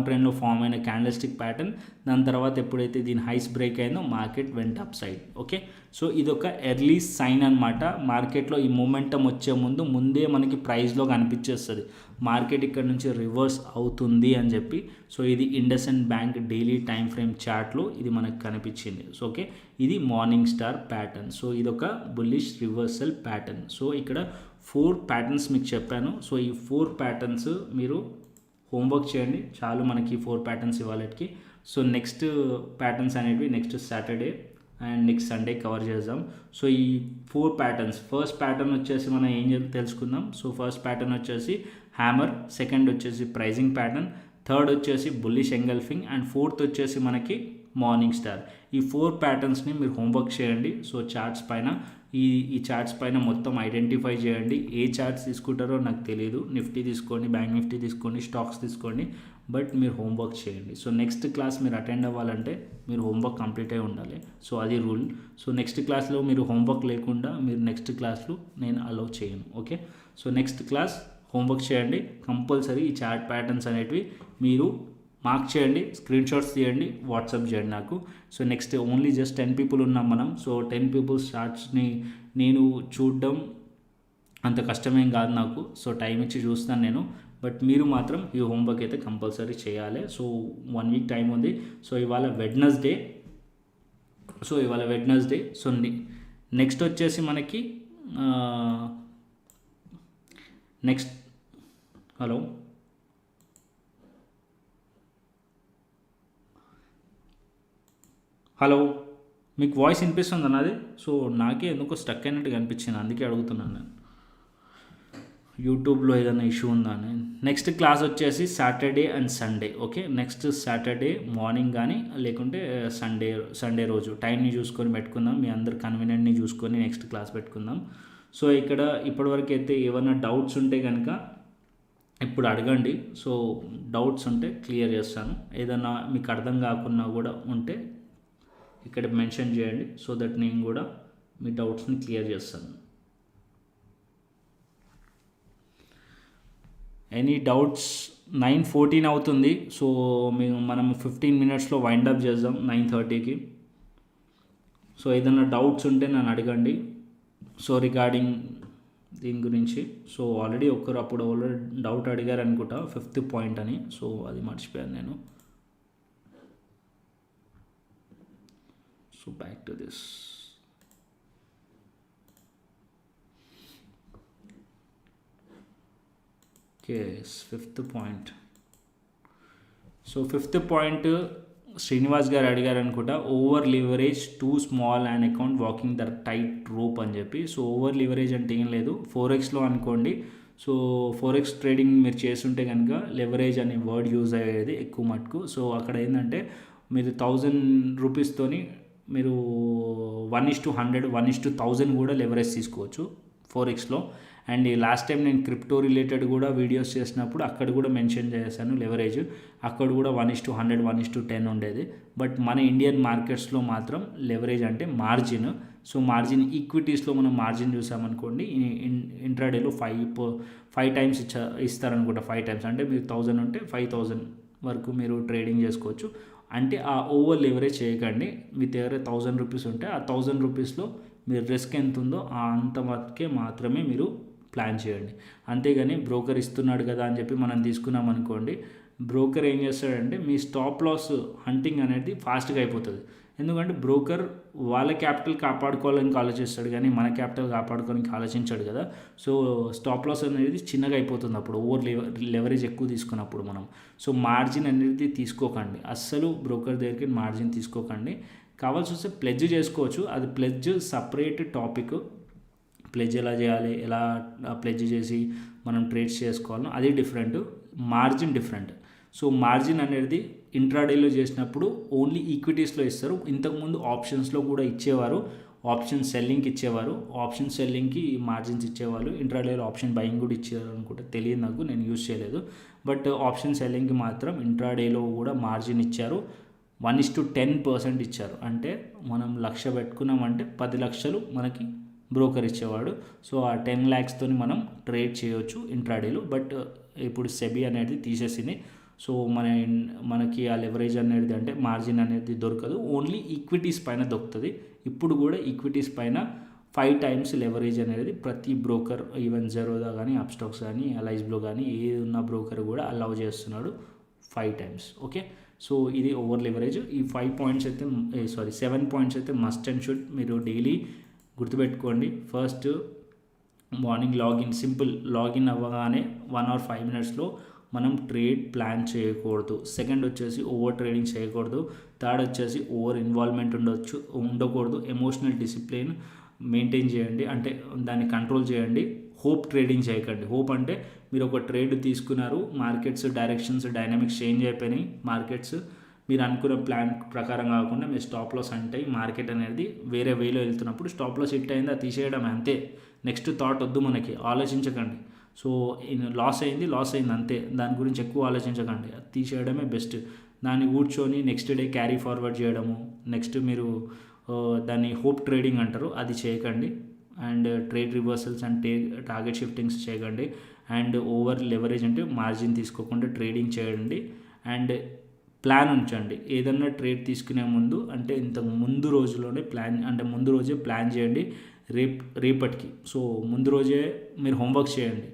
ట్రెండ్లో ఫామ్ అయిన క్యాండిల్ స్టిక్ ప్యాటర్న్. దాని తర్వాత ఎప్పుడైతే దీని హైస్ బ్రేక్ అయిందో market went up side. Okay, so ఇది ఒక ఎర్లీ సైన్ అనమాట. మార్కెట్లో ఈ మూమెంటం వచ్చే ముందే మనకి ప్రైస్లో కనిపించేస్తుంది మార్కెట్ ఇక్కడ నుంచి రివర్స్ అవుతుంది అని చెప్పి. సో ఇది IndusInd bank daily time frame చార్ట్లో ఇది మనకు కనిపించింది. సో ఓకే, ఇది మార్నింగ్ స్టార్ ప్యాటర్న్. సో ఇది ఒక బుల్లిష్ రివర్సల్ ప్యాటర్న్. సో ఇక్కడ 4 ప్యాటర్న్స్ మీకు చెప్పాను. సో ఈ 4 ప్యాటర్న్స్ మీరు హోంవర్క్ చేయండి చాలు, మనకి 4 ప్యాటర్న్స్ ఇవాళకి. సో నెక్స్ట్ ప్యాటర్న్స్ అనేవి next Saturday and next Sunday cover చేద్దాం. సో ఈ 4 ప్యాటర్న్స్, ఫస్ట్ ప్యాటర్న్ వచ్చేసి మనం ఏం తెలుసుకుందాం. సో ఫస్ట్ ప్యాటర్న్ వచ్చేసి హ్యామర్, సెకండ్ వచ్చేసి ప్రైజింగ్ ప్యాటర్న్, థర్డ్ వచ్చేసి బుల్లిష్ ఎంగల్ఫింగ్ అండ్ ఫోర్త్ వచ్చేసి మనకి మార్నింగ్ స్టార్. ఈ 4 ప్యాటర్న్స్ని మీరు హోంవర్క్ చేయండి. సో చార్ట్స్ పైన ఈ ఈ చార్ట్స్ పైన మొత్తం ఐడెంటిఫై చేయండి. ఏ చార్ట్స్ తీసుకుంటారో నాకు తెలియదు. నిఫ్టీ తీసుకోండి, బ్యాంక్ నిఫ్టీ తీసుకోండి, స్టాక్స్ తీసుకోండి, బట్ మీరు హోంవర్క్ చేయండి. సో నెక్స్ట్ క్లాస్ మీరు అటెండ్ అవ్వాలంటే మీరు హోంవర్క్ కంప్లీట్ అయి ఉండాలి. సో అది రూల్. సో నెక్స్ట్ క్లాస్లో మీరు హోంవర్క్ లేకుండా మీరు నెక్స్ట్ క్లాస్లో నేను అలౌ చేయను. Okay, so next class homework చేయండి కంపల్సరీ. ఈ చార్ట్ ప్యాటర్న్స్ అనేటివి మీరు మార్క్ చేయండి, స్క్రీన్ షాట్స్ తీయండి, వాట్సాప్ చేయండి నాకు. So next only just 10 people ఉన్నాం మనం. సో 10 పీపుల్స్ చార్ట్స్ని నేను చూడడం అంత కష్టమేం కాదు నాకు. సో టైం ఇచ్చి చూస్తాను నేను, బట్ మీరు మాత్రం ఈ హోంవర్క్ అయితే కంపల్సరీ చేయాలి. సో 1 వీక్ టైం ఉంది. సో ఇవాళ వెడ్నెస్డే. సో నెక్స్ట్ వచ్చేసి మనకి నెక్స్ట్ హలో, మీకు వాయిస్ వినిపిస్తుంది అన్నది. సో నాకే ఎందుకో స్టక్ అయినట్టుగా అనిపించింది, అందుకే అడుగుతున్నాను నేను, యూట్యూబ్లో ఏదైనా ఇష్యూ ఉందా అని. నెక్స్ట్ క్లాస్ వచ్చేసి Saturday and Sunday. Okay, next Saturday morning కానీ లేకుంటే సండే రోజు టైంని చూసుకొని పెట్టుకుందాం. మీ అందరు కన్వీనియంట్ని చూసుకొని నెక్స్ట్ క్లాస్ పెట్టుకుందాం. సో ఇక్కడ ఇప్పటివరకు అయితే ఏమైనా డౌట్స్ ఉంటే కనుక ఇప్పుడు అడగండి. సో డౌట్స్ ఉంటే క్లియర్ చేస్తాను. ఏదైనా మీకు అర్థం కాకుండా కూడా ఉంటే ఇక్కడ మెన్షన్ చేయండి, సో దట్ నేను కూడా మీ డౌట్స్ని క్లియర్ చేస్తాను. Any doubts? 9:14 అవుతుంది. సో మనం 15 మినిట్స్లో వైండప్ చేద్దాం 9:30కి. సో ఏదైనా డౌట్స్ ఉంటే నన్ను అడగండి. సో రిగార్డింగ్ దీని గురించి. సో ఆల్రెడీ అప్పుడు డౌట్ అడిగారు అనుకుంటా, 5th పాయింట్ అని. సో అది మర్చిపోయాను నేను. So back to this. Okay, 5th point. So 5th point Srinivas గారు అడిగారు అనుకుంటా, over leverage two small and account walking the tight rope అని చెప్పి. సో ఓవర్ లివరేజ్ అంటే ఏం లేదు, 4xలో అనుకోండి. సో 4x ట్రేడింగ్ మీరు చేస్తుంటే కనుక లెవరేజ్ అనే వర్డ్ యూజ్ అయ్యేది ఎక్కువ మటుకు. సో అక్కడ ఏంటంటే మీరు 1000 రూపీస్తోని మీరు 1:100, 1:1000 కూడా లెవరేజ్ తీసుకోవచ్చు 4xలో. అండ్ లాస్ట్ టైం నేను క్రిప్టో రిలేటెడ్ కూడా వీడియోస్ చేసినప్పుడు అక్కడ కూడా మెన్షన్ చేశాను లెవరేజ్. అక్కడ కూడా 1:100, 1:10 ఉండేది. బట్ మన ఇండియన్ మార్కెట్స్లో మాత్రం లెవరేజ్ అంటే మార్జిన్. సో మార్జిన్ ఈక్విటీస్లో మనం మార్జిన్ చూసామనుకోండి, ఇంట్రాడేలో 5 టైమ్స్ ఇస్తారనుకుంటా. 5 టైమ్స్ అంటే మీరు 1000 ఉంటే 5000 వరకు మీరు ట్రేడింగ్ చేసుకోవచ్చు. అంటే ఆ ఓవర్ లెవరేజ్ చేయకండి. మీ దగ్గర 1000 రూపీస్ ఉంటే ఆ 1000 రూపీస్లో మీరు రిస్క్ ఎంత ఉందో అంత వరకే మాత్రమే మీరు ప్లాన్ చేయండి. అంతేగాని బ్రోకర్ ఇస్తున్నాడు కదా అని చెప్పి మనం తీసుకున్నాం అనుకోండి, బ్రోకర్ ఏం చేస్తాడంటే మీ స్టాప్ లాస్ హంటింగ్ అనేది ఫాస్ట్గా అయిపోతుంది. ఎందుకంటే బ్రోకర్ వాళ్ళ క్యాపిటల్ కాపాడుకోవాలని ఆలోచిస్తాడు, కానీ మన క్యాపిటల్ కాపాడుకోవడానికి ఆలోచించాడు కదా. సో స్టాప్ లాస్ అనేది చిన్నగా అయిపోతుంది అప్పుడు ఓవర్ లెవరేజ్ ఎక్కువ తీసుకున్నప్పుడు మనం. సో మార్జిన్ అనేది తీసుకోకండి, అస్సలు బ్రోకర్ దగ్గరికి మార్జిన్ తీసుకోకండి. కావాల్సి వస్తే ప్లెడ్జ్ చేసుకోవచ్చు, అది ప్లెడ్జ్ సపరేట్ టాపిక్. ప్లెడ్జ్ ఎలా చేయాలి, ఎలా ప్లెడ్జ్ చేసి మనం ట్రేడ్స్ చేసుకోవాలో అది different, margin different. So margin అనేది ఇంట్రాడేలో చేసినప్పుడు ఓన్లీ ఈక్విటీస్లో ఇస్తారు. ఇంతకుముందు ఆప్షన్స్లో కూడా ఇచ్చేవారు, ఆప్షన్ సెల్లింగ్కి ఇచ్చేవారు, ఆప్షన్ సెల్లింగ్కి మార్జిన్స్ ఇచ్చేవాళ్ళు. ఇంట్రాడేలో ఆప్షన్ బయింగ్ కూడా ఇచ్చేవారు అనుకుంటే, తెలియదు నాకు, నేను యూజ్ చేయలేదు. బట్ ఆప్షన్ సెల్లింగ్కి మాత్రం ఇంట్రాడేలో కూడా మార్జిన్ ఇచ్చారు. 1:10% ఇచ్చారు. అంటే మనం 1,00,000 పెట్టుకున్నామంటే 10 లక్షలు మనకి బ్రోకర్ ఇచ్చేవాడు. సో ఆ 10 lakhsతో మనం ట్రేడ్ చేయవచ్చు ఇంట్రాడేలో. బట్ ఇప్పుడు సెబీ అనేది తీసేసింది. సో మనకి ఆ లెవరేజ్ అనేది అంటే మార్జిన్ అనేది దొరకదు, ఓన్లీ ఈక్విటీస్ పైన దొరుకుతుంది. ఇప్పుడు కూడా ఈక్విటీస్ పైన 5 times లెవరేజ్ అనేది ప్రతి బ్రోకర్, ఈవెన్ జెరోదా కానీ, అప్స్టాక్స్ కానీ, అలైజ్బ్లో కానీ ఏది ఉన్న బ్రోకర్ కూడా అలౌ చేస్తున్నాడు 5 times. ఓకే, సో ఇది ఓవర్ లెవరేజ్. ఈ 5 points అయితే 7 points అయితే మస్ట్ అండ్ షుడ్ మీరు డైలీ గుర్తుపెట్టుకోండి. ఫస్ట్ మార్నింగ్ సింపుల్ లాగిన్ అవ్వగానే 1 or 5 minutesలో మనం ట్రేడ్ ప్లాన్ చేయకూడదు. సెకండ్ వచ్చేసి ఓవర్ ట్రేడింగ్ చేయకూడదు. థర్డ్ వచ్చేసి ఓవర్ ఇన్వాల్వ్మెంట్ ఉండకూడదు. ఎమోషనల్ డిసిప్లిన్ మెయింటైన్ చేయండి, అంటే దాన్ని కంట్రోల్ చేయండి. హోప్ ట్రేడింగ్ చేయకండి. హోప్ అంటే మీరు ఒక ట్రేడ్ తీసుకున్నారు, మార్కెట్స్ డైరెక్షన్స్ డైనామిక్స్ చేంజ్ అయిపోయినాయి, మార్కెట్స్ మీరు అనుకున్న ప్లాన్ ప్రకారం కాకుండా మీ స్టాప్ లాస్ అంటే మార్కెట్ అనేది వేరే వేలో వెళ్తున్నప్పుడు స్టాప్ లాస్ హిట్ అయింది అది తీసేయడం అంతే. నెక్స్ట్ థాట్ వద్దు మనకి, ఆలోచించకండి. సో లాస్ అయింది అంతే, దాని గురించి ఎక్కువ ఆలోచించకండి, అది తీసేయడమే బెస్ట్. దాన్ని కూర్చొని నెక్స్ట్ డే క్యారీ ఫార్వర్డ్ చేయడము, నెక్స్ట్ మీరు దాన్ని హోప్ ట్రేడింగ్ అంటారు, అది చేయకండి. And trade reversals and target shiftings చేయకండి. అండ్ ఓవర్ లెవరేజ్ అంటే మార్జిన్ తీసుకోకుండా ట్రేడింగ్ చేయండి. అండ్ ప్లాన్ ఉంచండి. ఏదన్నా ట్రేడ్ తీసుకునే ముందు అంటే ఇంతకు ముందు రోజులోనే ముందు రోజే ప్లాన్ చేయండి రేపటికి. సో ముందు రోజే మీరు హోంవర్క్ చేయండి.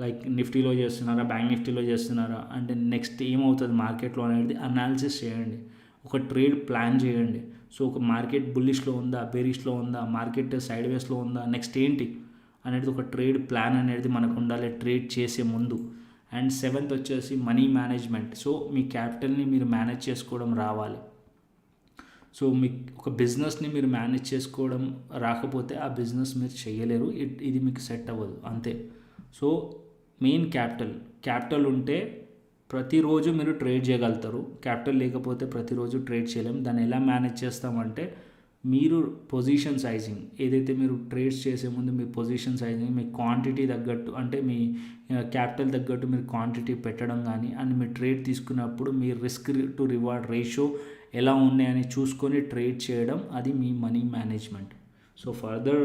లైక్ నిఫ్టీలో చేస్తున్నారా, బ్యాంక్ నిఫ్టీలో చేస్తున్నారా, అంటే నెక్స్ట్ ఏమవుతుంది మార్కెట్లో అనేది అనాలిసిస్ చేయండి. ఒక ట్రేడ్ ప్లాన్ చేయండి. సో ఒక మార్కెట్ బుల్లిష్లో ఉందా, బేరిష్లో ఉందా, మార్కెట్ సైడ్ వేస్లో ఉందా, నెక్స్ట్ ఏంటి అనేది ఒక ట్రేడ్ ప్లాన్ అనేది మనకు ఉండాలి ట్రేడ్ చేసే ముందు. అండ్ 7th వచ్చేసి మనీ మేనేజ్మెంట్. సో మీ క్యాపిటల్ని మీరు మేనేజ్ చేసుకోవడం రావాలి. సో మీకు ఒక బిజినెస్ని మీరు మేనేజ్ చేసుకోవడం రాకపోతే ఆ బిజినెస్ మీరు చేయలేరు, ఇది మీకు సెట్ అవ్వదు అంతే. సో మెయిన్ క్యాపిటల్ ఉంటే ప్రతిరోజు మీరు ట్రేడ్ చేయగలుగుతారు. క్యాపిటల్ లేకపోతే ప్రతిరోజు ట్రేడ్ చేయలేము. దాన్ని ఎలా మేనేజ్ చేస్తామంటే మీరు పొజిషన్ సైజింగ్, ఏదైతే మీరు ట్రేడ్స్ చేసే ముందు మీ పొజిషన్ సైజింగ్ మీ క్వాంటిటీ తగ్గట్టు, అంటే మీ క్యాపిటల్ తగ్గట్టు మీరు క్వాంటిటీ పెట్టడం కానీ, అండ్ మీ ట్రేడ్ తీసుకున్నప్పుడు మీ రిస్క్ టు రివార్డ్ రేషియో ఎలా ఉన్నాయని చూసుకొని ట్రేడ్ చేయడం, అది మీ మనీ మేనేజ్మెంట్. సో ఫర్దర్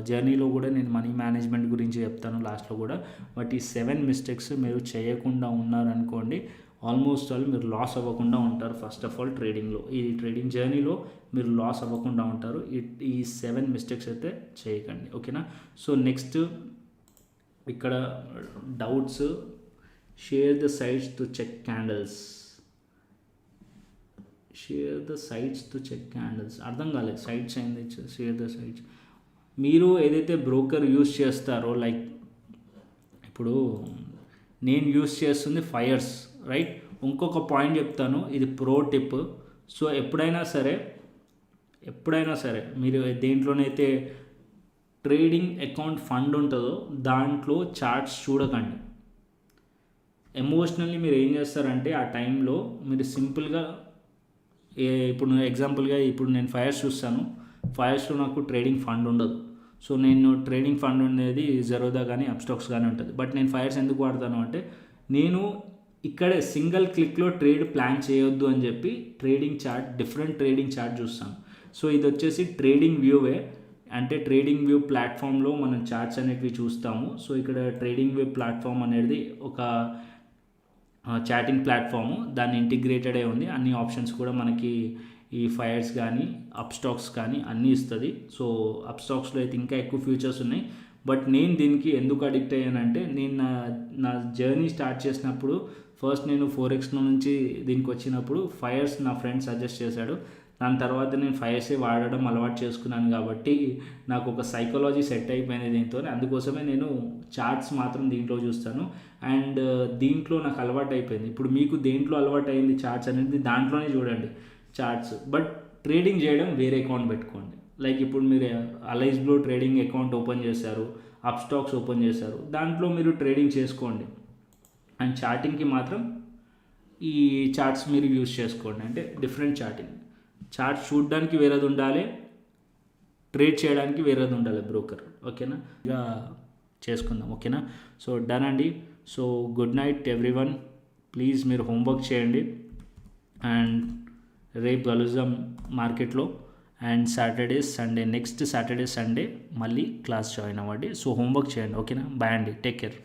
జర్నీలో కూడా నేను మనీ మేనేజ్మెంట్ గురించి చెప్తాను లాస్ట్లో కూడా. బట్ ఈ 7 మిస్టేక్స్ మీరు చేయకుండా ఉన్నారనుకోండి, ఆల్మోస్ట్ ఆల్ మీరు లాస్ అవ్వకుండా ఉంటారు. ఫస్ట్ ఆఫ్ ఆల్ ట్రేడింగ్లో, ఈ ట్రేడింగ్ జర్నీలో మీరు లాస్ అవ్వకుండా ఉంటారు. ఈ 7 మిస్టేక్స్ అయితే చేయకండి, ఓకేనా. సో నెక్స్ట్ ఇక్కడ doubts, share the sites to check candles. అర్థం కాలేదు, సైట్స్ అయింది, షేర్ ద సైట్స్. మీరు ఏదైతే బ్రోకర్ యూస్ చేస్తారో, లైక్ ఇప్పుడు నేను యూస్ చేస్తుంది ఫైర్స్, రైట్. ఇంకొక పాయింట్ చెప్తాను, ఇది ప్రో టిప్. సో ఎప్పుడైనా సరే మీరు దేంట్లోనైతే ట్రేడింగ్ అకౌంట్ ఫండ్ ఉంటుందో దాంట్లో చార్ట్స్ చూడకండి. ఎమోషనల్లీ మీరు ఏం చేస్తారంటే ఆ టైంలో మీరు సింపుల్గా ఇప్పుడు ఎగ్జాంపుల్గా ఇప్పుడు నేను ఫైర్స్ చూస్తాను, ఫైర్స్లో నాకు ట్రేడింగ్ ఫండ్ ఉండదు. సో నేను ట్రేడింగ్ ఫండ్ ఉండేది జెరోదా కానీ అప్స్టాక్స్ కానీ ఉంటుంది. బట్ నేను ఫైర్స్ ఎందుకు వాడతాను అంటే, నేను ఇక్కడే సింగిల్ క్లిక్లో ట్రేడ్ ప్లాన్ చేయొద్దు అని చెప్పి డిఫరెంట్ ట్రేడింగ్ చార్ట్ చూస్తాను. సో ఇది వచ్చేసి ట్రేడింగ్ వ్యూవే, అంటే ట్రేడింగ్ వ్యూ ప్లాట్ఫామ్లో మనం చార్ట్స్ అనేటివి చూస్తాము. సో ఇక్కడ ట్రేడింగ్ వ్యూ ప్లాట్ఫామ్ అనేది ఒక చాటింగ్ ప్లాట్ఫాము, దాన్ని ఇంటిగ్రేటెడే ఉంది. అన్ని ఆప్షన్స్ కూడా మనకి ఈ ఫైర్స్ కానీ అప్స్టాక్స్ కానీ అన్నీ ఇస్తుంది. సో అప్స్టాక్స్లో అయితే ఇంకా ఎక్కువ ఫ్యూచర్స్ ఉన్నాయి. బట్ నేను దీనికి ఎందుకు అడిక్ట్ అయ్యానంటే, నేను నా జర్నీ స్టార్ట్ చేసినప్పుడు ఫస్ట్ నేను 4X నుంచి దీనికి వచ్చినప్పుడు ఫైర్స్ నా ఫ్రెండ్ సజెస్ట్ చేశాడు. దాని తర్వాత నేను ఫైర్సే వాడడం అలవాటు చేసుకున్నాను కాబట్టి నాకు ఒక సైకాలజీ సెట్ అయిపోయింది దీంతో. అందుకోసమే నేను చార్ట్స్ మాత్రం దీంట్లో చూస్తాను. అండ్ దీంట్లో నాకు అలవాటు అయిపోయింది. ఇప్పుడు మీకు దేంట్లో అలవాటు అయింది చార్ట్స్ అనేది, దాంట్లోనే చూడండి చార్ట్స్. బట్ ట్రేడింగ్ చేయడం వేరే అకౌంట్ పెట్టుకోండి. లైక్ ఇప్పుడు మీరు అలైజ్ బ్లూ ట్రేడింగ్ అకౌంట్ ఓపెన్ చేశారు, అప్స్టాక్స్ ఓపెన్ చేశారు, దాంట్లో మీరు ట్రేడింగ్ చేసుకోండి. అండ్ చార్టింగ్కి మాత్రం ఈ చార్ట్స్ మీరు యూజ్ చేసుకోండి. అంటే డిఫరెంట్ చార్ట్ చూడడానికి వేరేది ఉండాలి, ట్రేడ్ చేయడానికి వేరేది ఉండాలి బ్రోకర్, ఓకేనా. ఇక చేసుకుందాం, ఓకేనా. సో డన్ అండి. So good night everyone. Please మీరు హోంవర్క్ చేయండి. అండ్ రేపు కలుద్దాం మార్కెట్లో. అండ్ నెక్స్ట్ సాటర్డే సండే మళ్ళీ క్లాస్ జాయిన్ అవ్వండి. సో హోంవర్క్ చేయండి, ఓకేనా. బాయ్ అండి, టేక్ కేర్.